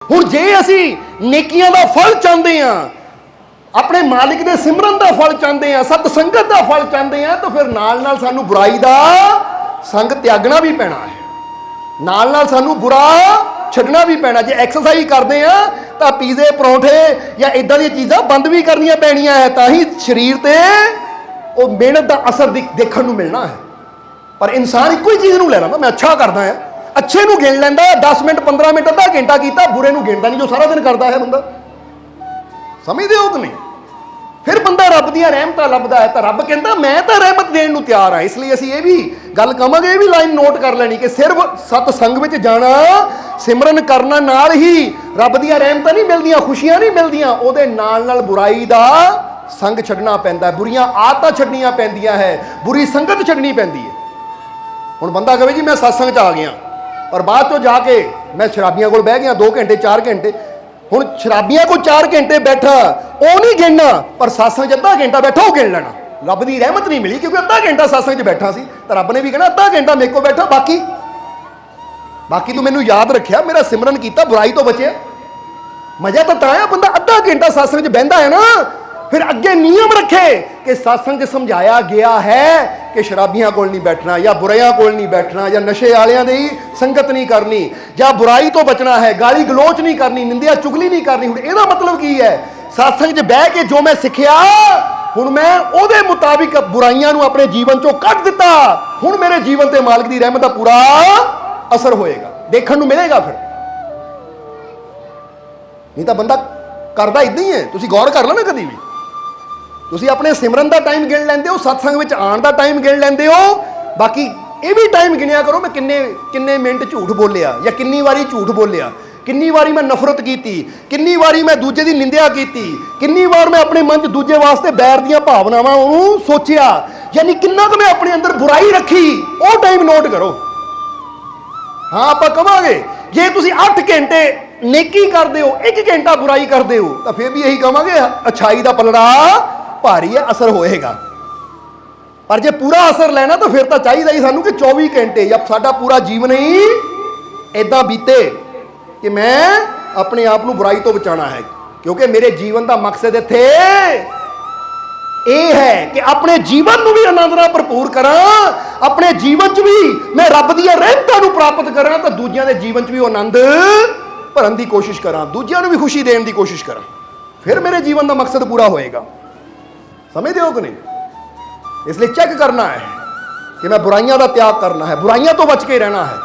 हुण जे असी नेकियां दा फल चाहते हैं, अपने मालिक दे सिमरन का फल चाहते हैं, सत संगत का फल चाहते हैं, तो फिर नाल नाल सानू बुराई का संग त्यागना भी पैना है, नाल नाल सानू बुरा छड्डना भी पैना। जे एक्सरसाइज करते हैं तो पीजे परौंठे या इदां दी चीज़ां बंद भी करनियां पैणियां है, तां ही शरीर ते वो मेहनत का असर देखण नूं मिलना है। पर इंसान इक्को ही चीज़ नूं ले लैंदा, मैं अच्छा करदा है, अच्छे नूं गिण लैंदा, 10 मिनट 15 मिनट अद्धा घंटा कीता, बुरे नूं गिणदा नहीं जो सारा दिन करता है बंदा। समझदे हो कि नहीं? फिर बंदा रब दी रहमत लभदा है, तो रब कहता मैं तो रहमत देण नूं तैयार हाँ। इसलिए असीं ये भी गल कहांगे, ये भी लाइन नोट कर लैनी कि सिर्फ सतसंग विच जाना, सिमरन करना नाल ही रब दी रहमतां नहीं मिलदियां, खुशियां नहीं मिलदियां, उहदे नाल नाल बुराई दा संग छड्डना पैंदा है, बुरियां आदतां छड्डनियां पैंदियां है, बुरी संगत छड्डनी पैंदी है। हुण बंदा कहे जी मैं सत्संग च आ गया, पर बाद चों जाके मैं शराबियां कोल बह गया 2 घंटे 4 घंटे। हुण शराबियां को 4 घंटे बैठा वो नहीं गिनना, पर सत्संग अद्धा घंटा बैठा वो गिन लेना। रब की रहमत नहीं मिली क्योंकि अद्धा घंटा सत्संग बैठा सी, तो रब ने भी कहना अद्धा घंटा मेरे को बैठा, बाकी तू मैनू याद रखिया, मेरा सिमरन किया, बुराई तो बचिया। मजा तो ताया बंदा अद्धा घंटा सत्संग बहता है ना, फिर अगे नियम रखे कि सत्संग समझाया गया है कि शराबियां कोल नहीं बैठना, या बुराइयां कोल नहीं बैठना, या नशे वालियां दी संगत नहीं करनी, या बुराई तो बचना है, गाली गलोच नहीं करनी, निंदिया चुगली नहीं करनी। हुण इहदा मतलब की है, सत्संग च बह के जो मैं सिखिया हुण मैं उहदे मुताबिक बुराइयां नूं अपने जीवन चों कढ दिता, हुण मेरे जीवन ते मालिक दी रहमत दा पूरा असर होएगा, देखण नूं मिलेगा। फिर नहीं तो बंदा करदा इदां ही है। तुसीं गौर कर लो ना, कदी भी तुसीं अपने सिमरन का टाइम गिण लैंदे हो, सत्संग विच आउण दा टाइम गिण लैंदे हो, बाकी ये भी टाइम गिणिया करो मैं किन्ने मिनट झूठ बोलिया, या किन्नी वारी झूठ बोलिया, किन्नी वारी मैं नफरत की, किन्नी वारी मैं दूजे की निंदिया की, किन्नी बार मैं अपने मन च दूजे वास्ते बैर दी भावनावां नूं सोचिया, यानी किन्ना क मैं अपने अंदर बुराई रखी, वो टाइम नोट करो। हाँ आपां कहांगे जे तुसीं 8 घंटे नेकी करदे हो, 1 घंटा बुराई करदे हो, तो फिर भी यही कहांगे अच्छाई का पलड़ा भारी है, असर होएगा। पर जे पूरा असर लेना तो फिर तो चाहिए ही सानू कि 24 घंटे या साडा पूरा जीवन ही इदां बीते कि मैं अपने आप को बुराई तो बचाना है, क्योंकि मेरे जीवन का मकसद इत्थे यह है कि अपने जीवन को भी आनंद नाल भरपूर करा, अपने जीवन च भी मैं रब दी रहमतां नूं प्राप्त करा, तो दूजियां दे जीवन च भी आनंद भरन की कोशिश करा, दूजियां नूं भी खुशी देने की कोशिश करा, फिर मेरे जीवन का मकसद पूरा होएगा। समझते हो कि नहीं? इसलिए चेक करना है कि मैं बुराइयां का त्याग करना है, बुराइयां तो बच के रहना है।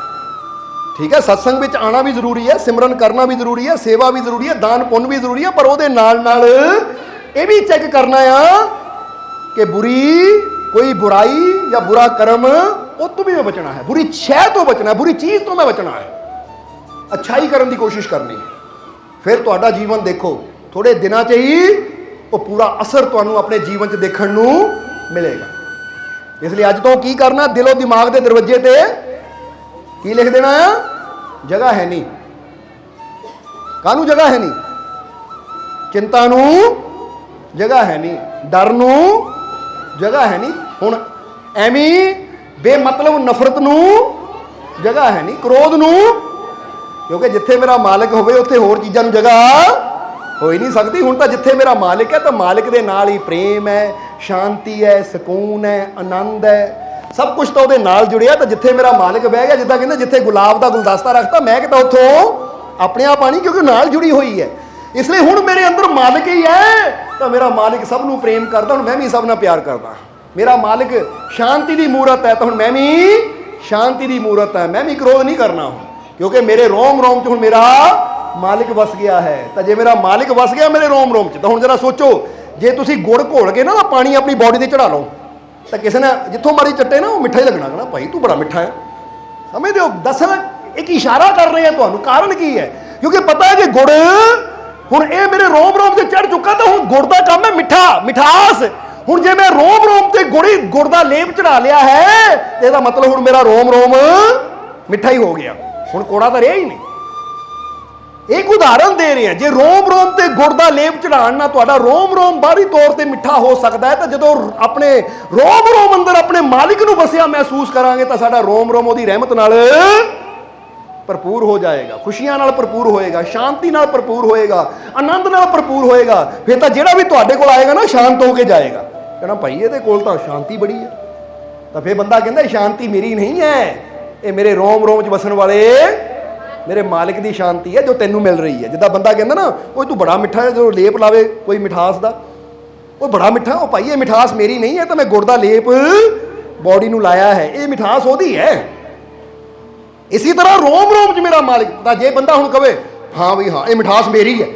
ठीक है, सत्संग में आना भी जरूरी है, सिमरन करना भी जरूरी है, सेवा भी जरूरी है, दान पुण्य भी जरूरी है, पर वो नाल ये भी चेक करना है कि कोई बुराई या बुरा कर्म वो तो भी मैं बचना है, बुरी शय तो बचना है, बुरी चीज तो मैं बचना है, अच्छाई करने की कोशिश करनी है। फिर तुहाडा जीवन देखो थोड़े दिनों च ही वो पूरा असर तुहानू अपने जीवन च देखण नू मिलेगा। इसलिए अज तो की करना, दिलो दिमाग के दरवाजे ते की लिख देना है, जगह है नहीं। कानू जगह है नहीं, चिंता नू जगह है नहीं, डर नू जगह है नहीं, हुण एवें बेमतलब नफरत नू जगह है नहीं, क्रोध नू, क्योंकि जिथे मेरा मालिक होवे उत्थे होर चीज़ां नू जगह हो ही नहीं सकती। हुण तां जिथे मेरा मालिक है तो मालिक दे नाल ही प्रेम है, शांति है, सुकून है, आनंद है, सब कुछ तो उहदे नाल जुड़िया। तो जिथे मेरा मालिक बह गया, जिद्दां कहंदे जिथे गुलाब का गुलदस्ता रखता, महक तां उत्थों अपने आप आनी, क्योंकि नाल जुड़ी हुई है। इसलिए हुण मेरे अंदर मालिक ही है, तो मेरा मालिक सब नूं प्रेम करदा, हुण मैं भी सब नाल प्यार करदा। मेरा मालिक शांति की मूरत है, तो हुण मैं भी शांति की मूरत है, मैं भी क्रोध नहीं करना, क्योंकि मेरे रोम रोम च हुण मेरा मालिक वस गया है। तो जे मेरा मालिक वस गया मेरे रोम रोम च, तो हुण जरा सोचो, जे तुसीं गुड़ घोल के ना पानी अपनी बॉडी ते चढ़ा लो, तो किसी ने जिथों मारी चट्टे ना वो मिठा ही लगना, कहना भाई तू बड़ा मिठा है। समझते हो? दसना एक इशारा कर रहे हैं तुहानू, कारण की है? क्योंकि पता है कि गुड़ हुण ये मेरे रोम रोम से चढ़ चुका, तो हुण गुड़ का काम है मिठा, मिठास। हुण जे मैं रोम रोम ते गुड़ का लेप चढ़ा लिया है, तो इसका मतलब हुण मेरा रोम रोम मिठा ही हो गया, हुण कोड़ा तो रहा ही नहीं। एक उदाहरण दे रहे हैं, जे रोम रोम ते गुड़ का लेप चढ़ाण ना तुहाडा रोम रोम बाहरी तौर पर मिठा हो सकता है, तो जदों अपने रोम रोम अंदर अपने मालिक नूं वसिया महसूस करांगे, तो साडा रोम रोम उहदी रहमत नाल ਭਰਪੂਰ ਹੋ ਜਾਏਗਾ, ਖੁਸ਼ੀਆਂ ਨਾਲ ਭਰਪੂਰ ਹੋਏਗਾ, ਸ਼ਾਂਤੀ ਨਾਲ ਭਰਪੂਰ ਹੋਏਗਾ, ਆਨੰਦ ਨਾਲ ਭਰਪੂਰ ਹੋਏਗਾ। ਫਿਰ ਤਾਂ ਜਿਹੜਾ ਵੀ ਤੁਹਾਡੇ ਕੋਲ ਆਏਗਾ ਨਾ ਸ਼ਾਂਤ ਹੋ ਕੇ ਜਾਏਗਾ, ਕਹਿਣਾ ਭਾਈ ਇਹਦੇ ਕੋਲ ਤਾਂ ਸ਼ਾਂਤੀ ਬੜੀ ਹੈ। ਤਾਂ ਫਿਰ ਬੰਦਾ ਕਹਿੰਦਾ ਸ਼ਾਂਤੀ ਮੇਰੀ ਨਹੀਂ ਹੈ, ਇਹ ਮੇਰੇ ਰੋਮ ਰੋਮ 'ਚ ਵਸਣ ਵਾਲੇ ਮੇਰੇ ਮਾਲਿਕ ਦੀ ਸ਼ਾਂਤੀ ਹੈ ਜੋ ਤੈਨੂੰ ਮਿਲ ਰਹੀ ਹੈ। ਜਿੱਦਾਂ ਬੰਦਾ ਕਹਿੰਦਾ ਨਾ ਉਹ ਤੂੰ ਬੜਾ ਮਿੱਠਾ ਹੈ, ਜੋ ਲੇਪ ਲਾਵੇ ਕੋਈ ਮਿਠਾਸ ਦਾ, ਉਹ ਬੜਾ ਮਿੱਠਾ, ਉਹ ਭਾਈ ਇਹ ਮਿਠਾਸ ਮੇਰੀ ਨਹੀਂ ਹੈ, ਤਾਂ ਮੈਂ ਗੁੜ ਦਾ ਲੇਪ ਬੋਡੀ ਨੂੰ ਲਾਇਆ ਹੈ, ਇਹ ਮਿਠਾਸ ਉਹਦੀ ਹੈ। ਇਸੇ ਤਰ੍ਹਾਂ ਰੋਮ ਰੋਮ 'ਚ ਮੇਰਾ ਮਾਲਿਕ। ਤਾਂ ਜੇ ਬੰਦਾ ਹੁਣ ਕਵੇ ਹਾਂ ਵੀ ਹਾਂ ਇਹ ਮਿਠਾਸ ਮੇਰੀ ਹੈ,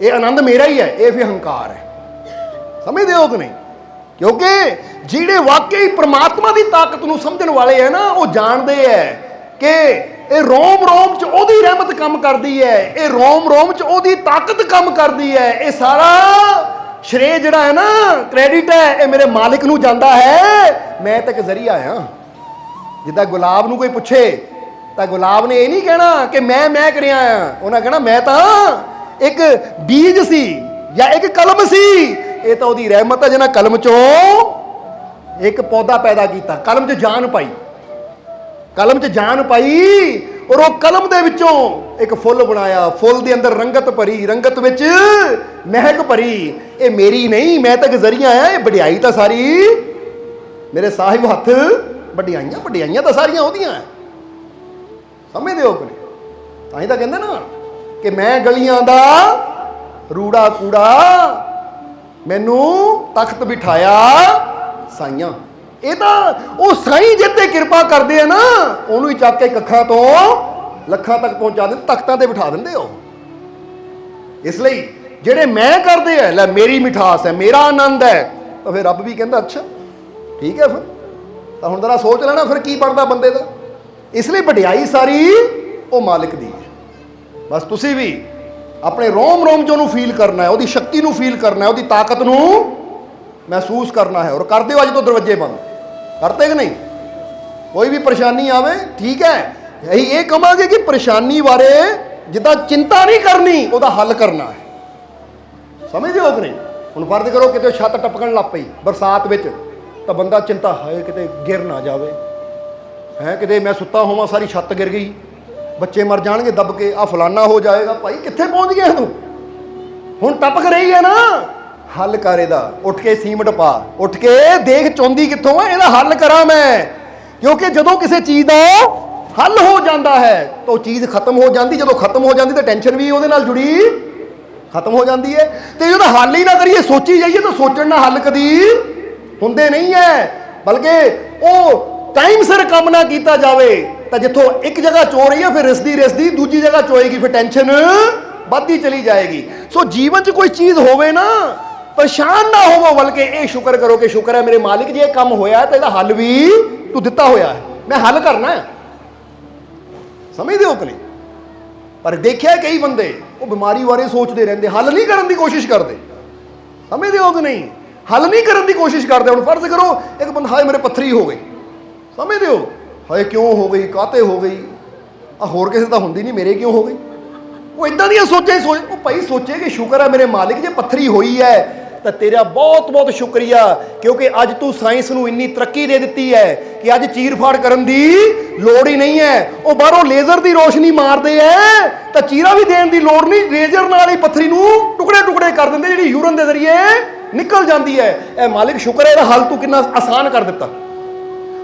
ਇਹ ਆਨੰਦ ਮੇਰਾ ਹੀ ਹੈ, ਇਹ ਫਿਰ ਹੰਕਾਰ ਹੈ। ਸਮਝਦੇ ਹੋ ਕਿ ਨਹੀਂ? ਕਿਉਂਕਿ ਜਿਹੜੇ ਵਾਕਈ ਪ੍ਰਮਾਤਮਾ ਦੀ ਤਾਕਤ ਨੂੰ ਸਮਝਣ ਵਾਲੇ ਹੈ ਨਾ, ਉਹ ਜਾਣਦੇ ਹੈ ਕਿ ਇਹ ਰੋਮ ਰੋਮ 'ਚ ਉਹਦੀ ਰਹਿਮਤ ਕੰਮ ਕਰਦੀ ਹੈ, ਇਹ ਰੋਮ ਰੋਮ 'ਚ ਉਹਦੀ ਤਾਕਤ ਕੰਮ ਕਰਦੀ ਹੈ। ਇਹ ਸਾਰਾ ਸ਼੍ਰੇ ਜਿਹੜਾ ਹੈ ਨਾ, ਕ੍ਰੈਡਿਟ ਹੈ, ਇਹ ਮੇਰੇ ਮਾਲਿਕ ਨੂੰ ਜਾਂਦਾ ਹੈ, ਮੈਂ ਤਾਂ ਇੱਕ ਜ਼ਰੀਆ ਹਾਂ। ਜਿੱਦਾਂ ਗੁਲਾਬ ਨੂੰ ਕੋਈ ਪੁੱਛੇ ਤਾਂ ਗੁਲਾਬ ਨੇ ਇਹ ਨਹੀਂ ਕਹਿਣਾ ਕਿ ਮੈਂ ਕਰਿਆ ਆ, ਉਹਨਾਂ ਕਹਿਣਾ ਮੈਂ ਤਾਂ ਇੱਕ ਬੀਜ ਸੀ ਜਾਂ ਇੱਕ ਕਲਮ ਸੀ। ਇਹ ਤਾਂ ਉਹਦੀ ਰਹਿਮਤ ਹੈ ਜਿਹਨਾਂ ਕਲਮ ਚੋਂ ਇੱਕ ਪੌਦਾ ਪੈਦਾ ਕੀਤਾ, ਕਲਮ 'ਚ ਜਾਨ ਪਾਈ, ਕਲਮ 'ਚ ਜਾਨ ਪਾਈ, ਔਰ ਉਹ ਕਲਮ ਦੇ ਵਿੱਚੋਂ ਇੱਕ ਫੁੱਲ ਬਣਾਇਆ, ਫੁੱਲ ਦੇ ਅੰਦਰ ਰੰਗਤ ਭਰੀ, ਰੰਗਤ ਵਿੱਚ ਮਹਿਕ ਭਰੀ। ਇਹ ਮੇਰੀ ਨਹੀਂ, ਮੈਂ ਤਾਂ ਇੱਕ ਜ਼ਰੀਆ ਆ, ਇਹ ਵਡਿਆਈ ਤਾਂ ਸਾਰੀ ਮੇਰੇ ਸਾਹਿਬ ਹੱਥ, ਵਡਿਆਈਆਂ ਤਾਂ ਸਾਰੀਆਂ ਉਹਦੀਆਂ। ਸਮਝਦੇ ਹੋ ਕਿ ਨਹੀਂ? ਤਾਂ ਹੀ ਤਾਂ ਕਹਿੰਦੇ ਨਾ ਕਿ ਮੈਂ ਗਲੀਆਂ ਦਾ ਰੂੜਾ ਕੂੜਾ, ਮੈਨੂੰ ਤਖਤ ਬਿਠਾਇਆ ਸਾਈਆਂ। ਇਹ ਤਾਂ ਉਹ ਸਾਈਂ ਜਿੱਤੇ ਕਿਰਪਾ ਕਰਦੇ ਆ ਨਾ, ਉਹਨੂੰ ਹੀ ਚੱਕ ਕੇ ਕੱਖਾਂ ਤੋਂ ਲੱਖਾਂ ਤੱਕ ਪਹੁੰਚਾ ਦਿੰਦੇ, ਤਖਤਾਂ ਤੇ ਬਿਠਾ ਦਿੰਦੇ ਹੋ। ਇਸ ਲਈ ਜਿਹੜੇ ਮੈਂ ਕਰਦੇ ਆ, ਲੈ ਮੇਰੀ ਮਿਠਾਸ ਹੈ, ਮੇਰਾ ਆਨੰਦ ਹੈ, ਤਾਂ ਫਿਰ ਰੱਬ ਵੀ ਕਹਿੰਦਾ ਅੱਛਾ ਠੀਕ ਹੈ। ਫਿਰ ਤਾਂ ਹੁਣ ਜ਼ਰਾ ਸੋਚ ਲੈਣਾ ਫਿਰ ਕੀ ਬਣਦਾ ਬੰਦੇ ਦਾ। ਇਸ ਲਈ ਵਡਿਆਈ ਸਾਰੀ ਉਹ ਮਾਲਿਕ ਦੀ ਹੈ। ਬਸ ਤੁਸੀਂ ਵੀ ਆਪਣੇ ਰੋਮ ਰੋਮ 'ਚ ਉਹਨੂੰ ਫੀਲ ਕਰਨਾ ਹੈ, ਉਹਦੀ ਸ਼ਕਤੀ ਨੂੰ ਫੀਲ ਕਰਨਾ ਹੈ, ਉਹਦੀ ਤਾਕਤ ਨੂੰ ਮਹਿਸੂਸ ਕਰਨਾ ਹੈ। ਔਰ ਕਰਦੇ ਹੋ ਅੱਜ ਤੋਂ ਦਰਵਾਜ਼ੇ ਬੰਦ ਕਰਤੇ ਕਿ ਨਹੀਂ? ਕੋਈ ਵੀ ਪਰੇਸ਼ਾਨੀ ਆਵੇ ਠੀਕ ਹੈ, ਅਸੀਂ ਇਹ ਕਹਾਂਗੇ ਕਿ ਪਰੇਸ਼ਾਨੀ ਬਾਰੇ ਜਿੱਦਾਂ ਚਿੰਤਾ ਨਹੀਂ ਕਰਨੀ, ਉਹਦਾ ਹੱਲ ਕਰਨਾ ਹੈ। ਸਮਝਦੇ ਹੋ ਕਿ ਨਹੀਂ? ਹੁਣ ਫਰਜ਼ ਕਰੋ ਕਿਤੇ ਛੱਤ ਟਪਕਣ ਲੱਗ ਪਈ ਬਰਸਾਤ ਵਿੱਚ, ਤਾਂ ਬੰਦਾ ਚਿੰਤਾ ਹੈ ਕਿਤੇ ਗਿਰ ਨਾ ਜਾਵੇ, ਹੈ ਕਿਤੇ ਮੈਂ ਸੁੱਤਾ ਹੋਵਾਂ ਸਾਰੀ ਛੱਤ ਗਿਰ ਗਈ, ਬੱਚੇ ਮਰ ਜਾਣਗੇ ਦਬ ਕੇ, ਆ ਫਲਾਨਾ ਹੋ ਜਾਏਗਾ। ਭਾਈ ਕਿੱਥੇ ਪਹੁੰਚ ਗਿਆ ਤੂੰ? ਹੁਣ ਟਪਕ ਰਹੀ ਹੈ ਨਾ, ਹੱਲ ਕਰ ਇਹਦਾ। ਉੱਠ ਕੇ ਸੀਮਟ ਪਾ, ਉੱਠ ਕੇ ਦੇਖ ਚੌਂਦੀ ਕਿੱਥੋਂ ਹੈ, ਇਹਦਾ ਹੱਲ ਕਰਾਂ ਮੈਂ। ਕਿਉਂਕਿ ਜਦੋਂ ਕਿਸੇ ਚੀਜ਼ ਦਾ ਹੱਲ ਹੋ ਜਾਂਦਾ ਹੈ ਤਾਂ ਉਹ ਚੀਜ਼ ਖਤਮ ਹੋ ਜਾਂਦੀ, ਜਦੋਂ ਖਤਮ ਹੋ ਜਾਂਦੀ ਤਾਂ ਟੈਨਸ਼ਨ ਵੀ ਉਹਦੇ ਨਾਲ ਜੁੜੀ ਖਤਮ ਹੋ ਜਾਂਦੀ ਹੈ। ਤੇ ਜਦੋਂ ਹੱਲ ਹੀ ਨਾ ਕਰੀਏ, ਸੋਚੀ ਜਾਈਏ, ਤਾਂ ਸੋਚਣ ਨਾਲ ਹੱਲ ਕਦੀ ਹੁੰਦੇ ਨਹੀਂ ਹੈ। ਬਲਕਿ ਉਹ ਟਾਈਮ ਸਿਰ ਕੰਮ ਨਾ ਕੀਤਾ ਜਾਵੇ ਤਾਂ ਜਿੱਥੋਂ ਇੱਕ ਜਗ੍ਹਾ ਚੋ ਰਹੀ ਹੈ, ਫਿਰ ਰਿਸਦੀ ਦੂਜੀ ਜਗ੍ਹਾ ਚੋਏਗੀ, ਫਿਰ ਟੈਨਸ਼ਨ ਵੱਧਦੀ ਚਲੀ ਜਾਏਗੀ। ਸੋ ਜੀਵਨ 'ਚ ਕੋਈ ਚੀਜ਼ ਹੋਵੇ ਨਾ, ਪਰੇਸ਼ਾਨ ਨਾ ਹੋਵੋ, ਬਲਕਿ ਇਹ ਸ਼ੁਕਰ ਕਰੋ ਕਿ ਸ਼ੁਕਰ ਹੈ ਮੇਰੇ ਮਾਲਿਕ ਜੀ, ਇਹ ਕੰਮ ਹੋਇਆ ਤਾਂ ਇਹਦਾ ਹੱਲ ਵੀ ਤੂੰ ਦਿੱਤਾ ਹੋਇਆ ਹੈ, ਮੈਂ ਹੱਲ ਕਰਨਾ ਹੈ। ਸਮਝਦੇ ਹੋ ਕਿ ਨਹੀਂ? ਪਰ ਦੇਖਿਆ ਕਈ ਬੰਦੇ ਉਹ ਬਿਮਾਰੀ ਬਾਰੇ ਸੋਚਦੇ ਰਹਿੰਦੇ, ਹੱਲ ਨਹੀਂ ਕਰਨ ਦੀ ਕੋਸ਼ਿਸ਼ ਕਰਦੇ। ਸਮਝਦੇ ਹੋ ਕਿ ਨਹੀਂ? ਹੱਲ ਨਹੀਂ ਕਰਨ ਦੀ ਕੋਸ਼ਿਸ਼ ਕਰਦੇ। ਹੁਣ ਫਰਜ਼ ਕਰੋ ਇੱਕ ਬੰਦਾ, ਹਾਏ ਮੇਰੇ ਪੱਥਰੀ ਹੋ ਗਈ, ਸਮਝਦੇ ਹੋ, ਹਾਏ ਕਿਉਂ ਹੋ ਗਈ, ਕਾਹਤੇ ਹੋ ਗਈ, ਆ ਹੋਰ ਕਿਸੇ ਤਾਂ ਹੁੰਦੀ ਨਹੀਂ, ਮੇਰੇ ਕਿਉਂ ਹੋ ਗਈ? ਉਹ ਇਦਾਂ ਦੀਆਂ ਸੋਚਾਂ ਹੀ ਉਹ ਭਾਈ ਸੋਚੇ ਕਿ ਸ਼ੁਕਰ ਹੈ ਮੇਰੇ ਮਾਲਿਕ ਜੇ ਪੱਥਰੀ ਹੋਈ ਹੈ ਤਾਂ ਤੇਰਾ ਬਹੁਤ ਬਹੁਤ ਸ਼ੁਕਰੀਆ, ਕਿਉਂਕਿ ਅੱਜ ਤੂੰ ਸਾਇੰਸ ਨੂੰ ਇੰਨੀ ਤਰੱਕੀ ਦੇ ਦਿੱਤੀ ਹੈ ਕਿ ਅੱਜ ਚੀਰ ਫਾੜ ਕਰਨ ਦੀ ਲੋੜ ਹੀ ਨਹੀਂ ਹੈ। ਉਹ ਬਾਹਰੋਂ ਲੇਜ਼ਰ ਦੀ ਰੋਸ਼ਨੀ ਮਾਰਦੇ ਹੈ ਤਾਂ ਚੀਰਾ ਵੀ ਦੇਣ ਦੀ ਲੋੜ ਨਹੀਂ, ਲੇਜ਼ਰ ਨਾਲ ਹੀ ਪੱਥਰੀ ਨੂੰ ਟੁਕੜੇ ਟੁਕੜੇ ਕਰ ਦਿੰਦੇ, ਜਿਹੜੀ ਯੂਰਨ ਦੇ ਜ਼ਰੀਏ ਨਿਕਲ ਜਾਂਦੀ ਹੈ। ਇਹ ਮਾਲਿਕ ਸ਼ੁਕਰ ਹੈ, ਇਹਦਾ ਹੱਲ ਤੂੰ ਕਿੰਨਾ ਆਸਾਨ ਕਰ ਦਿੱਤਾ।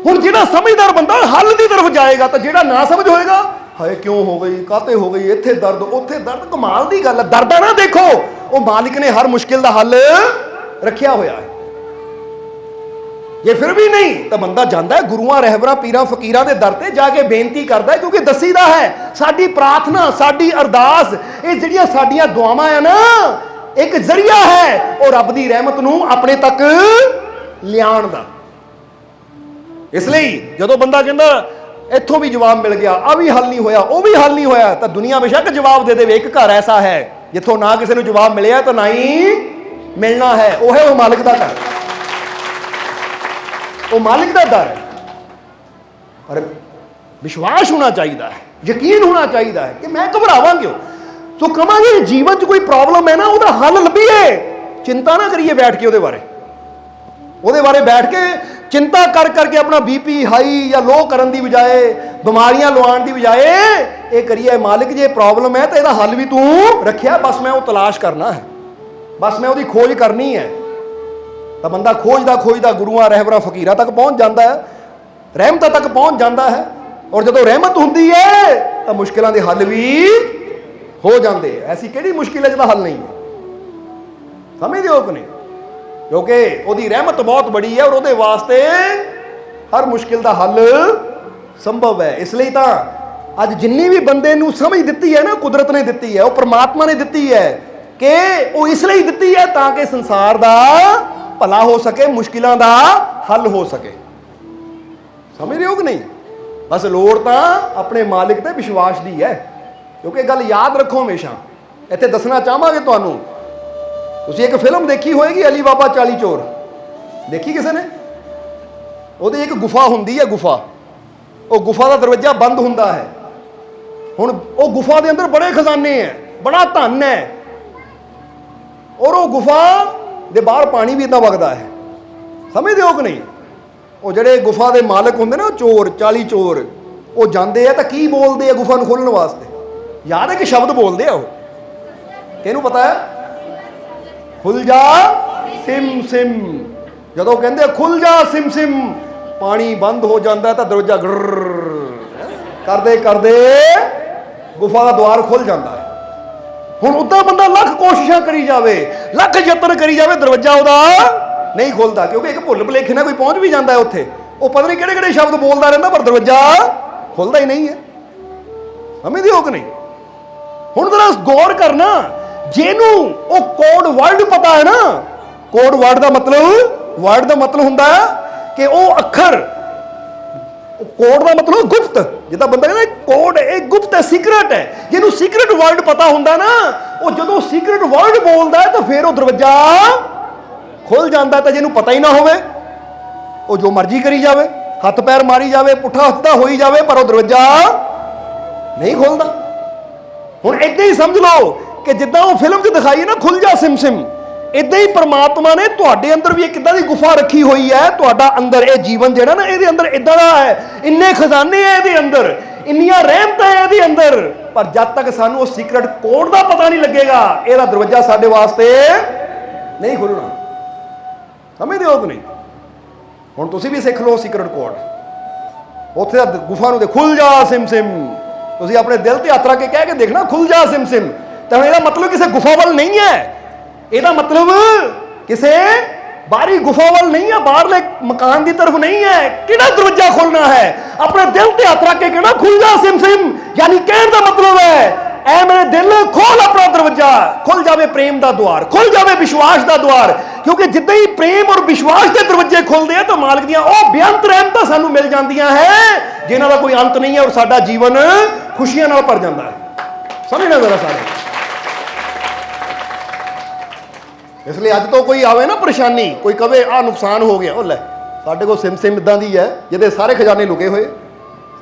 ਹੁਣ ਜਿਹੜਾ ਸਮਝਦਾਰ ਬੰਦਾ ਹੱਲ ਦੀ ਤਰਫ ਜਾਏਗਾ, ਤਾਂ ਜਿਹੜਾ ਨਾ ਸਮਝ ਹੋਏਗਾ, ਹਾਏ ਕਿਉਂ ਹੋ ਗਈ, ਕਾਹਤੇ ਹੋ ਗਈ, ਇੱਥੇ ਦਰਦ ਉੱਥੇ ਦਰਦ। ਕਮਾਲ ਦੀ ਗੱਲ ਹੈ, ਦਰਦਾਂ ਨਾ ਦੇਖੋ, ਉਹ ਮਾਲਿਕ ਨੇ ਹਰ ਮੁਸ਼ਕਿਲ ਦਾ ਹੱਲ ਰੱਖਿਆ ਹੋਇਆ ਹੈ। ਜੇ ਫਿਰ ਵੀ ਨਹੀਂ ਤਾਂ ਬੰਦਾ ਜਾਂਦਾ ਹੈ ਗੁਰੂਆਂ, ਰਹਿਬਰਾਂ, ਪੀਰਾਂ, ਫਕੀਰਾਂ ਦੇ ਦਰ ਤੇ ਜਾ ਕੇ ਬੇਨਤੀ ਕਰਦਾ ਹੈ, ਕਿਉਂਕਿ ਦੱਸੀਦਾ ਹੈ ਸਾਡੀ ਪ੍ਰਾਰਥਨਾ, ਸਾਡੀ ਅਰਦਾਸ, ਇਹ ਜਿਹੜੀਆਂ ਸਾਡੀਆਂ ਦੁਆਵਾਂ ਆ ਨਾ, ਇੱਕ ਜ਼ਰੀਆ ਹੈ ਉਹ ਰੱਬ ਦੀ ਰਹਿਮਤ ਨੂੰ ਆਪਣੇ ਤੱਕ ਲਿਆਉਣ ਦਾ। ਇਸ ਲਈ ਜਦੋਂ ਬੰਦਾ ਕਹਿੰਦਾ ਇੱਥੋਂ ਵੀ ਜਵਾਬ ਮਿਲ ਗਿਆ, ਆ ਵੀ ਹੱਲ ਨਹੀਂ ਹੋਇਆ, ਉਹ ਵੀ ਹੱਲ ਨਹੀਂ ਹੋਇਆ, ਤਾਂ ਦੁਨੀਆ ਬੇਸ਼ੱਕ ਜਵਾਬ ਦੇ ਦੇਵੇ। ਇੱਕ ਘਰ ਐਸਾ ਹੈ ਜਿੱਥੋਂ ਨਾ ਕਿਸੇ ਨੂੰ ਜਵਾਬ ਮਿਲਿਆ ਤਾਂ ਨਾ ਹੀ ਮਿਲਣਾ ਹੈ, ਉਹ ਹੈ ਉਹ ਮਾਲਿਕ ਦਾ ਘਰ, ਉਹ ਮਾਲਿਕ ਦਾ ਦਰ ਹੈ। ਪਰ ਵਿਸ਼ਵਾਸ ਹੋਣਾ ਚਾਹੀਦਾ ਹੈ, ਯਕੀਨ ਹੋਣਾ ਚਾਹੀਦਾ ਹੈ ਕਿ ਮੈਂ ਘਬਰਾਵਾਂ ਕਿਉਂ। ਸੋ ਕਹਾਂਗੇ ਜੀਵਨ 'ਚ ਕੋਈ ਪ੍ਰੋਬਲਮ ਹੈ ਨਾ, ਉਹਦਾ ਹੱਲ ਲੱਭੀਏ, ਚਿੰਤਾ ਨਾ ਕਰੀਏ ਬੈਠ ਕੇ ਉਹਦੇ ਬਾਰੇ ਬੈਠ ਕੇ चिंता कर करके अपना बीपी हाई या लो करन दी बजाए, बीमारियां लवाण दी बजाए ये करिए मालिक जे प्रॉब्लम है तो यदा हल भी तू रखिया, बस मैं वो तलाश करना है, बस मैं वो खोज करनी है। तो बंदा खोजदा खोजदा गुरुआं रहबरां फकीरां तक पहुँच जाता है, रहमतां तक पहुँच जाता है। और जो रहमत होंदी है तो मुश्किलों के हल भी हो जाते हैं। ऐसी किहड़ी मुश्किल है जिहदा हल नहीं है, समझदे हो कि नहीं? क्योंकि उसकी रहमत बहुत बड़ी है और वो वास्ते हर मुश्किल का हल संभव है। इसलिए तो अज जिन्नी भी बंदे नूं समझ दी है ना, कुदरत ने दी है, वो परमात्मा ने दी है कि वो इसलिए दी है ताकि संसार का भला हो सके, मुश्किलों का हल हो सके। समझ रहे हो कि नहीं? बस लोड़ तो अपने मालिक ते विश्वास की है। क्योंकि गल याद रखो हमेशा, इत्थे दसना चाहांगे तुहानूं, तुसीं एक फिल्म देखी होएगी अली बाबा 40 चोर, देखी किसी ने? वो एक गुफा होंदी है, गुफा, वो गुफा का दरवाजा बंद होंदा है। हुण वो गुफा के अंदर बड़े खजाने हैं, बड़ा धन है, और वो गुफा दे बाहर पानी भी इतना वगदा है। समझदे हो कि नहीं? वो जिहड़े गुफा के मालक होंदे ना, चोर 40 चोर, वो जाते हैं तो की बोलते हैं गुफा नूं खोलण वास्ते? याद है कि शब्द बोलते हैं वो, किहनूं पता है? खुल जा सिम सिम। जदों कहंदे खुल जा सिम सिम, पानी बंद हो जाता है तो दरवाजा करदे करदे गुफा का द्वार खुल जाता है। हुण उदा बंदा लख कोशिशां करी जावे, लख यतन करी जावे, दरवाजा उहदा नहीं खुलता। क्योंकि एक भुल भुलेखे नाल कोई पहुंच भी जाता है उत्थे, वो पता नहीं किहड़े किहड़े शब्द बोलता रहता पर दरवाजा खुलता ही नहीं है। समझदे हो कि नहीं? हुण जरा गौर करना, जिन्हों वो कोड वर्ड पता है ना, कोड वर्ड का मतलब हुंदा है कि वो अखर, कोड का मतलब गुप्त, जिदा बंदा कहना कोड एक गुप्त है, सीक्रेट है। जिन्हों सीक्रेट वर्ड पता हुंदा ना, वो जो सीक्रेट वर्ड बोलता है तो फिर वो दरवाजा खुल जाता है। तो जिन्हों पता ही ना होवे, वो जो मर्जी करी जावे, हथ पैर मारी जावे, पुठा हत्था होई जावे, पर वो दरवाजा नहीं खुलता। हुण इदां ही समझ लो कि जिद्दां वो फिल्म च दिखाई है ना, खुल जा सिम सिम, इदां ही परमात्मा ने तुहाडे अंदर भी एक इदां दी गुफा रखी हुई है। तुहाडा अंदर ये जीवन जिहड़ा ना, इहदे अंदर इदां दा है, इन्ने खजाने है इहदे अंदर, इन्नियां रहमतां है इहदे अंदर, पर जब तक सानू वो सीक्रेट कोड का पता नहीं लगेगा, इहदा दरवाजा साडे वास्ते नहीं खुलना। समझदे हो कि नहीं? हुण तुसीं भी सिख लो सीक्रेट कोड, उत्थे गुफा नूं खुल जा सिम सिम, तुसीं अपने दिल ते हत्थ रख के कह के देखना खुल जा सिम सिम। तो यह मतलब किसी गुफा वाल नहीं है, यह मतलब किसी बाहरी गुफा वाल नहीं है, बाहरले मकान की तरफ नहीं है। किहड़ा दरवाजा खोलना है? अपने दिल ते हत्थ रख के कहना खुल जा सिम सिम, यानी कहने का मतलब है ऐ मेरे दिल खोल अपना दरवाजा, खुल जावे प्रेम का द्वार, खुल जावे विश्वास का द्वार। क्योंकि जिद्दां ही प्रेम और विश्वास के दरवाजे खुलते हैं तो मालिक दियां ओ बेअंत रहमतां सानू मिल जांदियां हैं, जिन्हां दा कोई अंत नहीं है, और साडा जीवन खुशियां नाल भर जाता है। समझना जरा सारे। इसलिए अज तो कोई आवे ना परेशानी, कोई कहे आ नुकसान हो गया, लै साडे कोल सिम सिम इदां दी है जिहदे सारे खजाने लुके हुए,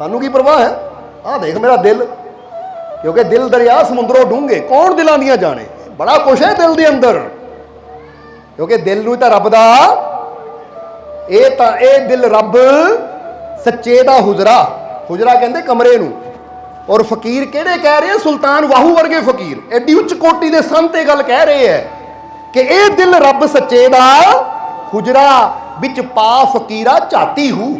सानू की परवाह है? आ देख मेरा दिल, क्योंकि दिल दरिया समुद्रों डूंगे, कौन दिलों दियां जाने, बड़ा कुछ है दिल के अंदर। क्योंकि दिल नूं तां रब दा, ए दिल रब सच्चे दा हुजरा, हुजरा कहंदे कमरे नूं। और फकीर किहड़े कह रहे हैं? सुल्तान वाहू वर्गे फकीर, एडी उच्च कोटि के संत ये गल कह रहे हैं कि ए दिल रब सच्चे दा हुजरा, बिच पा फकीरा झाती हूं।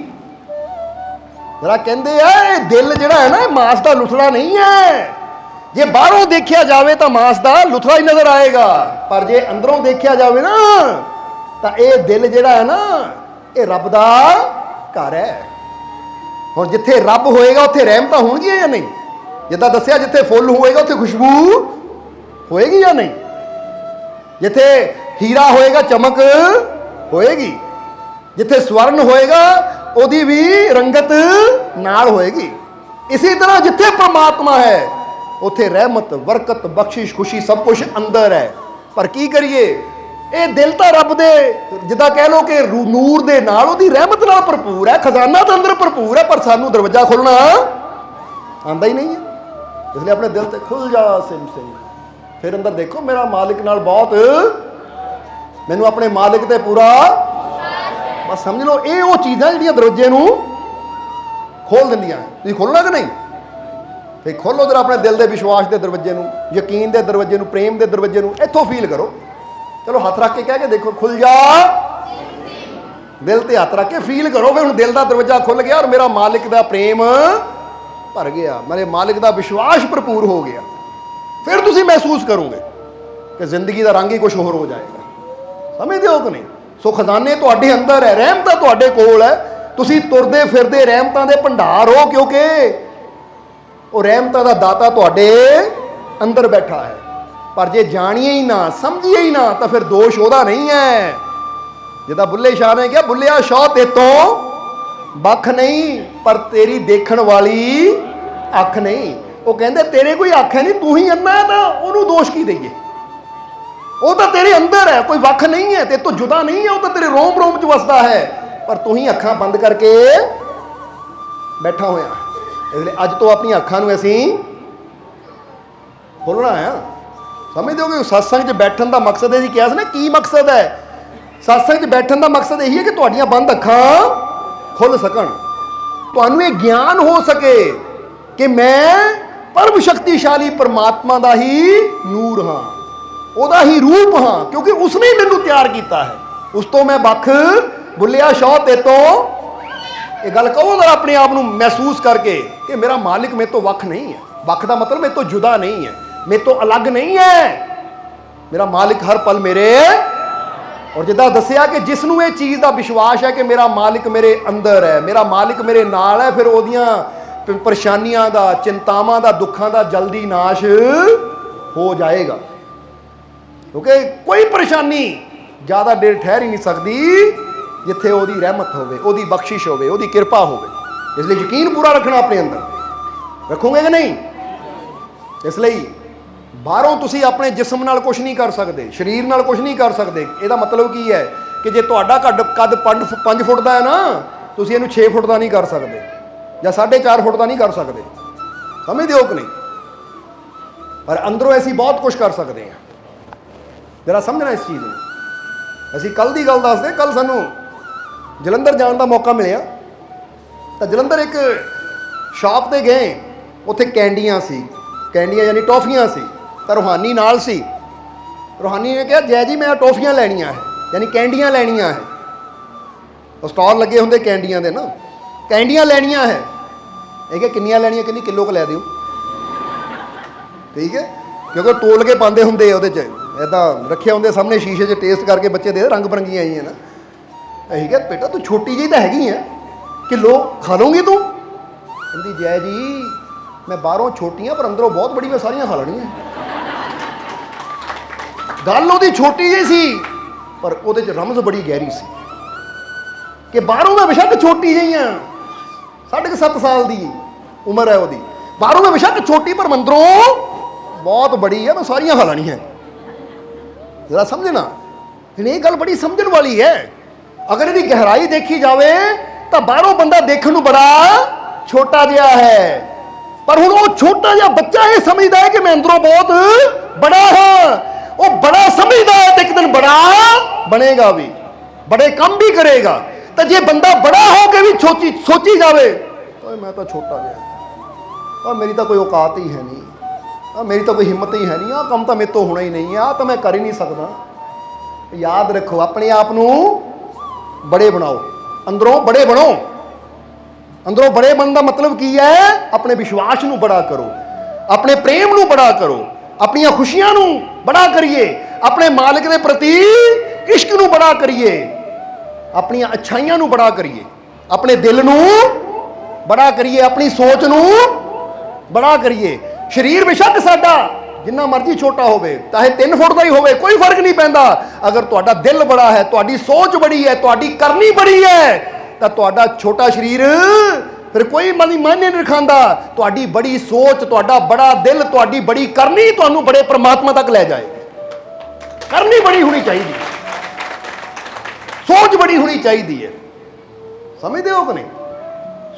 जरा कहते हैं दिल जिहड़ा है ना, मांस का लुथड़ा नहीं है। जे बाहरों देखा जाए तो मांस का लुथड़ा ही नजर आएगा, पर जे अंदरों देखा जाए ना तो यह दिल जिहड़ा है ना, ये रब का घर है। हुण जिथे रब होएगा उत्थे रहमतां होणगियां या नहीं? जिद्दां दस्सिया जिथे फुल होएगा उत्थे खुशबू होएगी या नहीं? जिथे हीरा होएगा चमक होएगी, जिथे स्वर्ण होएगा ओदी भी रंगत नाल होएगी। इसी तरह जिथे परमात्मा है उथे रहमत, बरकत, बख्शिश, खुशी सब कुछ अंदर है। पर की करिए, ये दिल तो रब दे जिदा कह लो कि नूर दे नाल ओदी रहमत नाल भरपूर है, खजाना तो अंदर भरपूर है, पर सानू दरवाजा खोलना आंदा ही नहीं है। इसलिए अपने दिल से खुल जा सिम सिम, फिर अंदर देखो मेरा मालिक नाल बहुत, मैनू अपने मालिक ते पूरा, बस समझ लो ये वो चीज़ां जिहड़ियां दरवाजे नूं खोल दिंदियां। तुसीं खोलना कि नहीं? फिर खोलो जरा अपने दिल के विश्वास के दरवाजे नूं, यकीन के दरवाजे नूं, प्रेम के दरवाजे नूं, इत्थों फील करो। चलो हथ रख के कह के देखो, खुल जा। दिल ते हथ रख के फील करो कि हुण दिल का दरवाजा खुल गया और मेरा मालिक का प्रेम भर गया, मेरे मालिक का विश्वास भरपूर हो गया। फिर तुसीं महसूस करोगे कि जिंदगी का रंग ही कुछ होर हो जाएगा। समझते हो कि नहीं? सो खजाने तुहाडे अंदर है, रहमत तुहाडे कोल है, तुसीं तुरदे फिरदे रहमतां दे भंडार हो, क्योंकि वो रहमतां दा दाता तुहाडे अंदर बैठा है। पर जे जानिए ही ना, समझिए ही ना, तो फिर दोष ओहदा नहीं है। जिदा बुल्ले शाह ने कहा, बुल्लिया शाह ते तो बख नहीं, पर तेरी देखण वाली अख नहीं। वो कहते तेरे कोई अख है नहीं, तू ही अन्ना है, तो उन्होंने दोष की दईए? वो तो तेरे अंदर है, कोई वख नहीं है, तेरे तो जुदा नहीं है, वो तो तेरे रोम रोम च वसदा है, पर तू ही अखां बंद करके बैठा होया। इसलिए अज तो अपनी अखां नूं असीं खोलना है। समझते हो कि सत्संग च बैठन का मकसद है, क्या ना की मकसद है? सत्संग च बैठन का मकसद यही है कि तुहाड़ियां बंद अखां खुल सकन, तुहानूं ये ज्ञान हो सके कि मैं परम शक्तिशाली परमात्मा का ही नूर हाँ, ਉਹਦਾ ही रूप हाँ, क्योंकि उसने ही मैनू तैयार किया है। उस तो मैं बख बुल्लिया शाह ते तो ये गल कहो जरा अपने आप को महसूस करके कि मेरा मालिक मेरे तो वख नहीं है। वख का मतलब मेरे तो जुदा नहीं है, मेरे तो अलग नहीं है, मेरा मालिक हर पल मेरे। और जिदा दसिया कि जिसनों ये चीज़ का विश्वास है कि मेरा मालिक मेरे अंदर है, मेरा मालिक मेरे नाल है, फिर ओदियां परेशानियां का, चिंतावां का, दुखों का जल्दी नाश हो जाएगा। क्योंकि कोई परेशानी ज़्यादा देर ठहर ही नहीं सकती जिथे ओदी रहमत होवे, ओदी बख्शिश होवे, ओदी कृपा होवे। इसलिए यकीन पूरा रखना अपने अंदर, रखोगे कि नहीं? इसलिए बाहरों तुसी अपने जिस्म नाल कुछ नहीं कर सकते, शरीर नाल कुछ नहीं कर सकते। ਇਹਦਾ मतलब की है कि जे ਤੁਹਾਡਾ कद 5 फुट का है ना, तुसी ਇਹਨੂੰ 6 फुट का नहीं कर सकते, या 4.5 फुट का नहीं कर सकते। समझते हो कि नहीं? पर अंदरों ऐसी बहुत कुछ कर सकते हैं। जरा समझना इस चीज़ में। असी कल की गल दसदे, कल सानू जलंधर जाने का मौका मिले, तो जलंधर एक शॉप पर गए, उत्थे कैंडियाँ सी, कैंडियाँ यानी टॉफियाँ सी, तो रूहानी नाल सी। रूहानी ने कहा जय जी मैं टॉफियाँ लैनियाँ है, यानी कैंडियाँ लैनियाँ है। तो स्टॉल लगे होंगे कैंडियाँ दे ना, कैंडियाँ लैनियाँ है। ये क्या किन्नियाँ लैनियाँ, किन्नी किलो को लै दिओ, ठीक है, क्योंकि तोल के पाते होंगे वो इदा रखे होंगे सामने शीशे च, टेस्ट करके बच्चे दे रंग बरंगियाँ आई है ना। अही क्या बेटा तू छोटी जी तो हैगी है, किलो खा लूँगी तू? कहती जय जी मैं बाहरों छोटी हाँ पर अंदरों बहुत बड़ी, मैं सारियां खा लैनियां। गल वो छोटी जी सी पर वो रमज बड़ी गहरी सी कि बाहरों मैं बेशक छोटी जी हाँ, 7.5 साल की उम्र है वो, बाहरों मैं बेशक छोटी पर अंदरों बहुत बड़ी है, मैं सारियां खा लैनियां। जरा समझना, ये गल बड़ी समझण वाली है। अगर इसकी गहराई देखी जाए तो बाहरों बंदा देखने बड़ा छोटा जिहा है, पर हुण वो छोटा जिहा बच्चा ये समझदा है कि मैं अंदरों बहुत बड़ा हाँ। वो बड़ा समझदा है तो एक दिन बड़ा बनेगा भी, बड़े काम भी करेगा। तो जे बंदा बड़ा हो के भी सोची जाए तो मैं तो छोटा जिहा, मेरी तो कोई औकात ही है नहीं, मेरी तो कोई हिम्मत ही है नहीं, काम तो मेरे तो होना ही नहीं, तो मैं कर ही नहीं सकता। याद रखो अपने आप को बड़े बनाओ, अंदरों बड़े बनो। अंदरों बड़े बनने का मतलब की है? अपने विश्वास को बड़ा करो, अपने प्रेम को बड़ा करो, अपन खुशियां बड़ा करिए, अपने मालिक के प्रति इश्क को बड़ा करिए, अपन अच्छाइयां को बड़ा करिए, अपने दिल को बड़ा करिए, अपनी सोच को बड़ा करिए। शरीर बेशक साडा जिन्ना मर्जी छोटा होवे, चाहे 3 फुट का ही होवे, कोई फर्क नहीं पैंदा। अगर तुहाडा दिल बड़ा है, तुहाडी सोच बड़ी है, तुहाडी करनी बड़ी है, तो तुहाडा छोटा शरीर फिर कोई मायने नहीं रखांदा। तुहाडी बड़ी सोच, तुहाडा बड़ा दिल, तुहाडी बड़ी करनी तुहानूं बड़े परमात्मा तक ले जाए। करनी बड़ी होनी चाहिए, सोच बड़ी होनी चाहिए है। समझते हो कि नहीं?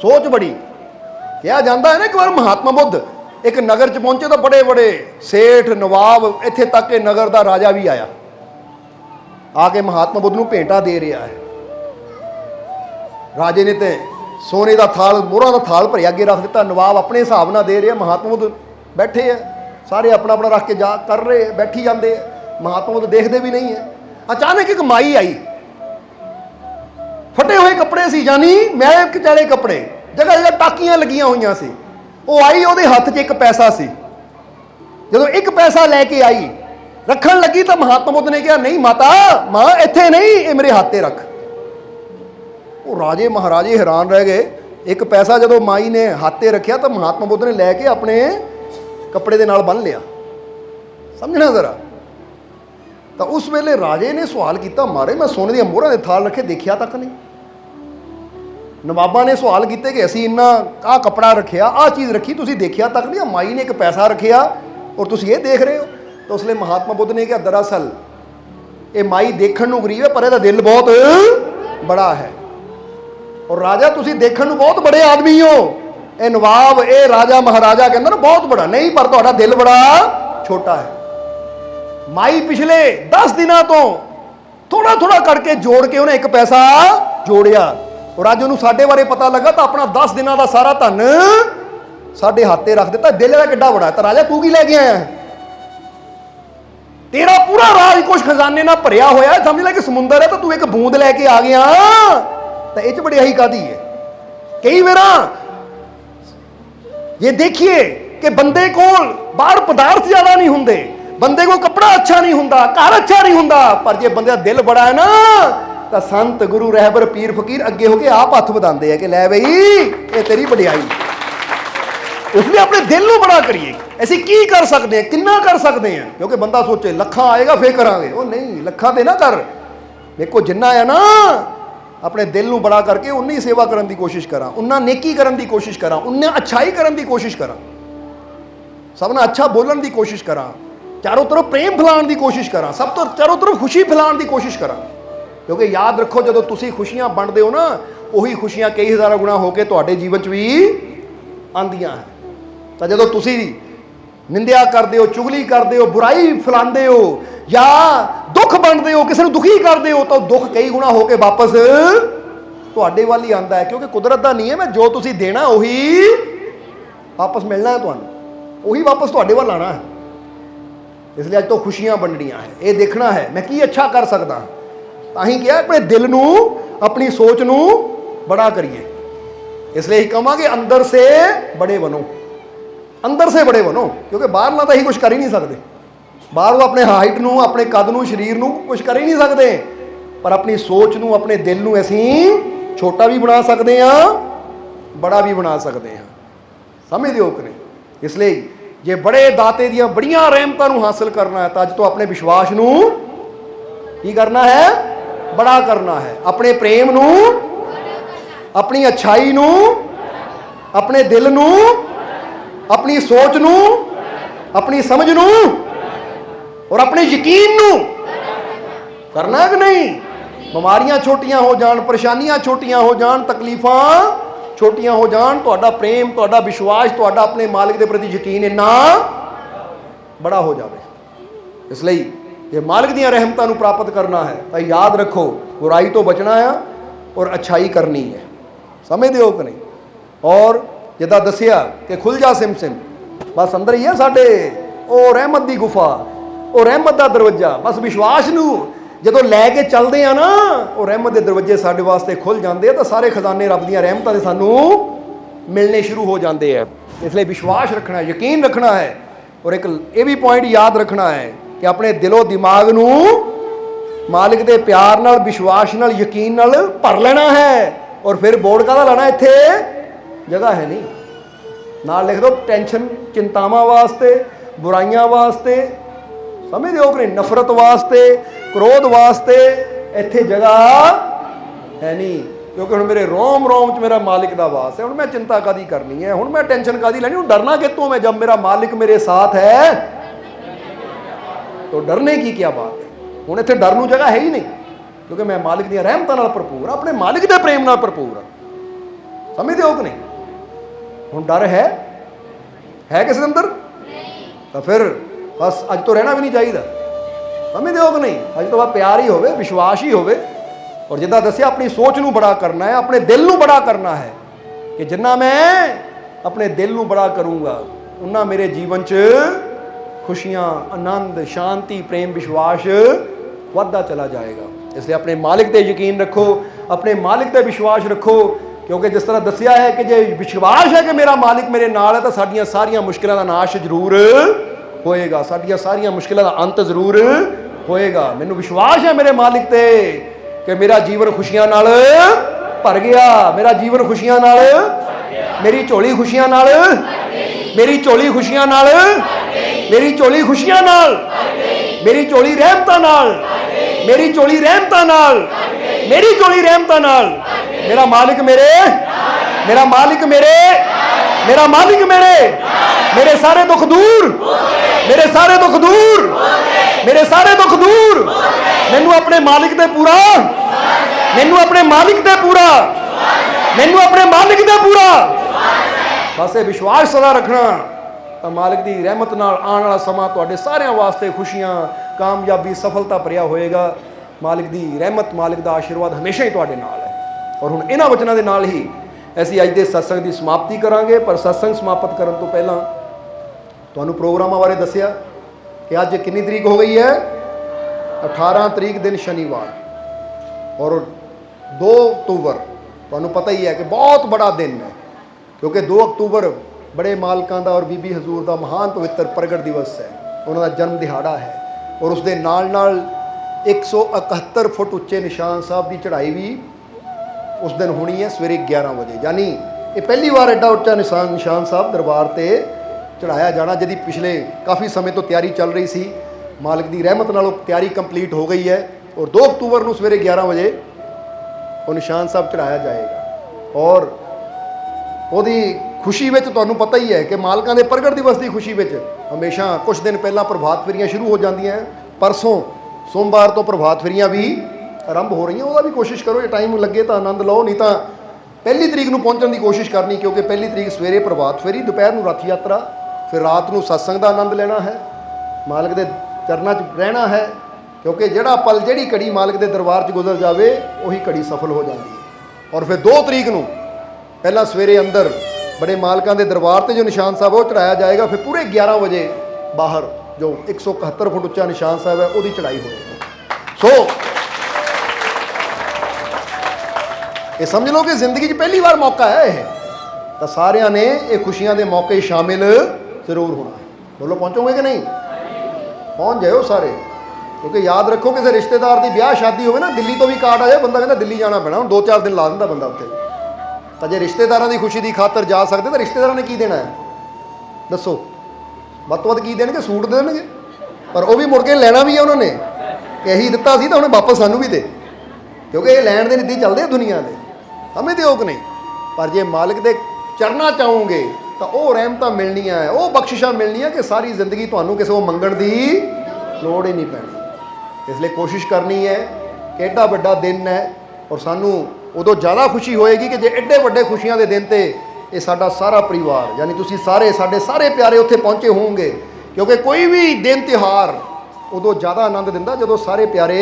सोच बड़ी। कहा जाता है ना, एक बार महात्मा बुद्ध एक नगर च पहुंचे तो बड़े बड़े सेठ नवाब, इत्थे तक के नगर का राजा भी आया, आके महात्मा बुद्ध नूं भेंटा दे रहा है। राजे ने तो सोने का थाल मोहरा का थाल भरिया अगे रख दिता। नवाब अपने हिसाब नाल दे रहे, महात्मा तो बैठे है सारे अपना अपना रख के जा कर रहे, बैठी जाते हैं, महात्मा तो देखते भी नहीं है। अचानक एक माई आई, फटे हुए कपड़े सी, जानी मैल कचैले कपड़े, जगह जगह टाकियां लगियां हुई सी। वो आई, वो हथ च एक पैसा सी। जो एक पैसा लैके आई रखन लगी तो महात्मा बुद्ध ने कहा, नहीं माता, मां इत्थे नहीं, ये मेरे हाथे रख। वो राजे महाराजे हैरान रह गए। एक पैसा जो माई ने हाथे रखा तो महात्मा बुद्ध ने लैके अपने कपड़े के नाल बन लिया। समझना जरा। तो उस वेले राजे ने सवाल किया, मारे मैं सोने दी मोहरां दे थाल रखे देखिया तक नहीं। नवाबा ने सवाल किए कि असी इन्ना आ कपड़ा रखिया, आ चीज़ रखी, तुसी देखिया तक नहीं। माई ने एक पैसा रखिया और तुसी ये देख रहे हो। तो उसने महात्मा बुद्ध ने कहा, दरअसल ये माई देखण नूं गरीब है पर इसदा दिल बहुत बड़ा है। और राजा तुसी देखण नूं बहुत बड़े आदमी हो, ये नवाब ये राजा महाराजा कहंदा ना बहुत बड़ा नहीं, पर तुहाडा दिल बड़ा छोटा है। माई पिछले 10 दिनों तो थोड़ा थोड़ा करके जोड़ के उन्हें एक पैसा जोड़िया और अज उन्होंने साडे बारे पता लगा तो अपना 10 दिनों का सारा धन साडे हाथे रख दिता। दिल का किड्डा बड़ा है। तो राजा तू की लैके आया है? तेरा पूरा राज कुछ खजाने ना भरिया होया, समझ लै कि समुंदर है तो तू एक बूंद लैके आ गया। तो ये बड़ियाई कादी है? कई बार ये देखिए कि बंदे को बाहर पदार्थ ज्यादा नहीं होंगे, बंदे को कपड़ा अच्छा नहीं होंदा, घर अच्छा नहीं होंदा, पर जे बंदे का दिल बड़ा है ना तो संत गुरु रहबर पीर फकीर अगे होके आप हथ बधाते हैं कि लै बई ये तेरी बड़ियाई। उसने अपने दिल को बड़ा करिए। ऐसी की कर सकते हैं, कितना कर सकते हैं? क्योंकि बंदा सोचे लखा आएगा फिर करांगे, वो नहीं, लखा दे ना कर। देखो जिन्ना है ना अपने दिल को बड़ा करके उन्नी सेवा करने की कोशिश करा, उन्ना नेकी करने की कोशिश करा, उन्ना अच्छाई करने की कोशिश करा, सबने अच्छा बोलने की कोशिश करा, चारों तरफ प्रेम फैलाने की कोशिश करा, सब तो चारों तरफ खुशी फैलाने की कोशिश करा। क्योंकि याद रखो जो तुसी खुशियां बंटते हो ना, वही खुशियां कई हज़ार गुणा होकर तुहाडे जीवन च भी आंदियां हैं। तो जो तुसी निंदिया करते हो, चुगली करते हो, बुराई फैलाते हो या दुख बंटते हो, किसी को दुखी करते हो, तो दुख कई गुणा होकर वापस तुहाडे वाल ही आता है। क्योंकि कुदरत का नहीं है, मैं जो तुसी देना वही वापस मिलना है, तुहानूं वही वापस तुहाडे वाल आना है। इसलिए अज तो खुशियां बंटनियां है, ये देखना है मैं की अच्छा कर सकता। ताही क्या अपने दिल नूं अपनी सोच नूं बड़ा करिए। इसलिए कहांगे अंदर से बड़े बनो, अंदर से बड़े बनो। क्योंकि बाहर ना तो ही कुछ कर ही नहीं सकते, बाहर वो अपने हाइट नूं, अपने कद नूं, शरीर नूं कुछ कर ही नहीं सकते, पर अपनी सोच नूं, अपने दिल नूं असीं छोटा भी बना सकते हैं, बड़ा भी बना सकते हैं। समझदे हो कि नहीं? इसलिए जे बड़े दाते दियां बड़ियां रहमतां नूं हासिल करना है तो अज तो अपने विश्वास नूं की करना है, बड़ा करना है। अपने प्रेम नूं, अपनी अच्छाई नूं, अपने दिल नूं, अपनी सोच नूं, अपनी समझ नूं और अपने यकीन नूं करना है कि नहीं? बीमारियां छोटियां हो जान, परेशानियां छोटियां हो जान, तकलीफां छोटियां हो जान, तुहाडा प्रेम, तुहाडा विश्वास, तुहाडा अपने मालिक के प्रति यकीन इन्ना बड़ा हो जाए। इसलिए ये मालिक दी रहमतां नूं प्राप्त करना है तो याद रखो बुराई तो बचना है और अच्छाई करनी है। समझदे हो कि नहीं? और जिदा दसिया कि खुल जा सिम सिम, बस अंदर ही है साडे ओ रहमत दी गुफा, ओ रहमत दा दरवाजा। बस विश्वास नूं जो लैके चलते हैं ना, वो रहमत के दरवाजे साढ़े वास्ते खुल जाते हैं तो सारे खजाने रब दी रहमतां दे सानू मिलने शुरू हो जाते हैं। इसलिए विश्वास रखना है, यकीन रखना है। और एक ये भी पॉइंट याद रखना है कि अपने दिलो दिमाग नूं मालिक के प्यार नाल, विश्वास नाल, यकीन नाल भर लेना है। और फिर बोर्ड का लाना, इत्थे जगह है नहीं, ना लिख दो टेंशन, चिंतावां वास्ते, बुराइयां वास्ते, समझदे हो कि नहीं, नफरत वास्ते, क्रोध वास्ते इत्थे जगह है नहीं। क्योंकि हुण मेरे रोम रोम च मेरा मालिक दा वास है, हुण मैं चिंता कादी करनी है, हुण मैं टेंशन कादी लैनी, हुण डरना कितों मैं जब मेरा मालिक मेरे साथ है, तो डरने की क्या बात है। हुण इत्थे डर नूं जगह है ही नहीं, क्योंकि मैं मालिक दी रहमतां नाल भरपूर, अपने मालिक दे प्रेम नाल भरपूर। समझदे हो कि नहीं? हुण डर है किसी अंदर? तो फिर बस अज तो रहना भी नहीं चाहिए। समझदे हो कि नहीं? अज तो बाद प्यार ही होवे, विश्वास ही होवे, और जिद्दां दस्सिया अपनी सोच नूं बड़ा करना है, अपने दिल नूं बड़ा करना है कि जिन्ना मैं अपने दिल नूं बड़ा करूँगा उन्ना मेरे जीवन च खुशियाँ, आनंद, शांति, प्रेम, विश्वास वधदा चला जाएगा। इसलिए अपने मालिक ते यकीन रखो, अपने मालिक ते विश्वास रखो, क्योंकि जिस तरह दस्सिया है कि जे विश्वास है कि मेरा मालिक मेरे नाल है तो साडियां सारियां मुश्किलों का नाश जरूर होएगा, साडियां सारियां मुश्किलों का अंत जरूर होएगा। मैनू विश्वास है मेरे मालिक ते कि मेरा जीवन खुशियां नाल भर गया, मेरा जीवन खुशियां नाल, मेरी झोली खुशियां नाल, मेरी झोली खुशियां नाल, मेरी झोली खुशियां नाल, मेरी झोली रहमतां नाल, मेरी झोली रहमतां नाल, मेरी झोली रहमतां नाल। मेरा मालिक मेरे, मेरा मालिक मेरे, मेरा मालिक मेरे, मेरे सारे दुख दूर, मेरे सारे दुख दूर, मेरे सारे दुख दूर। मैनू अपने मालिक दे पूरा, मैनू अपने मालिक दे पूरा, मैनू अपने मालिक दे पूरा बस ये विश्वास सदा रखना तो मालिक दी रहमत नाल आने वाला समा तुहाडे सारियां वास्ते खुशियां, कामयाबी, सफलता भरिया होएगा। मालिक दी रहमत, मालिक दा आशीर्वाद हमेशा ही तुहाडे नाल है। और हुण इन्हां वचनां दे नाल ही ਅਸੀਂ ਅੱਜ ਦੇ सत्संग ਦੀ समाप्ति करांगे। पर सत्संग समाप्त ਕਰਨ ਤੋਂ ਪਹਿਲਾਂ ਤੁਹਾਨੂੰ ਪ੍ਰੋਗਰਾਮਾਂ ਬਾਰੇ ਦੱਸਿਆ कि ਅੱਜ कितनी तरीक हो गई है, 18 तरीक दिन शनिवार और 2 अक्तूबर ਤੁਹਾਨੂੰ पता ही है कि बहुत बड़ा दिन है, क्योंकि 2 अक्तूबर बड़े मालकां दा और बीबी हजूर का महान पवित्र प्रगट दिवस है, उन्होंने जन्म दिहाड़ा है। और उसके नाल 171 फुट उच्चे निशान साहब की चढ़ाई भी उस दिन होनी है सवेरे 11 बजे। यानी ये पहली बार एडा उच्चा निशान साहब दरबार से चढ़ाया जाना, जिहदी पिछले काफ़ी समय तो तैयारी चल रही सी। मालिक की रहमत नाल तैयारी कंप्लीट हो गई है और 2 अक्तूबर को सवेरे 11 बजे वो निशान साहब चढ़ाया जाएगा। और ਉਹਦੀ खुशी में ਤੁਹਾਨੂੰ पता ही है कि मालकां दे प्रगट दिवस की खुशी में हमेशा कुछ दिन पहला प्रभात फेरियां शुरू हो जांदियां। परसों सोमवार तो प्रभात फेरियां भी आरंभ हो रही हैं, वह भी कोशिश करो, ये टाइम लगे तो आनंद लो, नहीं तो 1 तरीक को पहुँचने की कोशिश करनी, क्योंकि 1 तरीक सवेरे प्रभात फेरी, दोपहर को रथ यात्रा, फिर रात को सत्संग का आनंद लेना है, मालिक के चरणों च रहना है। क्योंकि जिहड़ा पल, जिहड़ी घड़ी मालिक के दरबार च गुजर जाए वही घड़ी सफल हो जाती है। और फिर 2 तरीक को पहला सवेरे अंदर बड़े मालकां दे दरबार से जो निशान साहब वो चढ़ाया जाएगा, फिर पूरे 11 बजे बाहर जो 171 फुट उच्चा निशान साहब है उसकी चढ़ाई होगी। सो ये समझ लो कि जिंदगी पहली बार मौका है ये, तो सारिਆਂ ने ये खुशियां के मौके शामिल जरूर होना है। बोलो पहुँचोगे कि नहीं? पहुँच जाओ सारे, क्योंकि याद रखो किसी रिश्तेदार की ब्याह शादी हो ना, दिल्ली तो भी कार्ड आ जाए, बंदा कहता दिल्ली जाना पैना, 2-4 दिन ला दिंदा बंदा उत्थे। तो जे रिश्तेदारों की खुशी की खातर जा सकते तो रिश्तेदारों ने की देना है, दसो? ਵੱਧ ਤੋਂ ਵੱਧ की देंगे, सूट देंगे, पर वो भी मुड़ के लेना भी है उन्होंने कि यही दिता सी तो उन्हें वापस सानू भी दे, क्योंकि ये लैन के नीति चलते दुनिया के, हमें तो नहीं। पर जे मालिक के चरना चाहोगे तो वह रहमत मिलनी है, वह बख्शिशा मिलनी है कि सारी जिंदगी तुहानू किसी को मंगण की लोड़ ही नहीं पैनी। इसलिए कोशिश करनी है कि एडा वड्डा दिन है, और सानू उदों ज़्यादा खुशी होएगी कि जे एडे वड्डे खुशियां दे दिन ते ये साडा सारा परिवार, यानी तुसी सारे साडे सारे प्यारे उत्थे पहुँचे होंगे। क्योंकि कोई भी दिन त्यौहार उदों ज़्यादा आनंद दिंदा जदों सारे प्यारे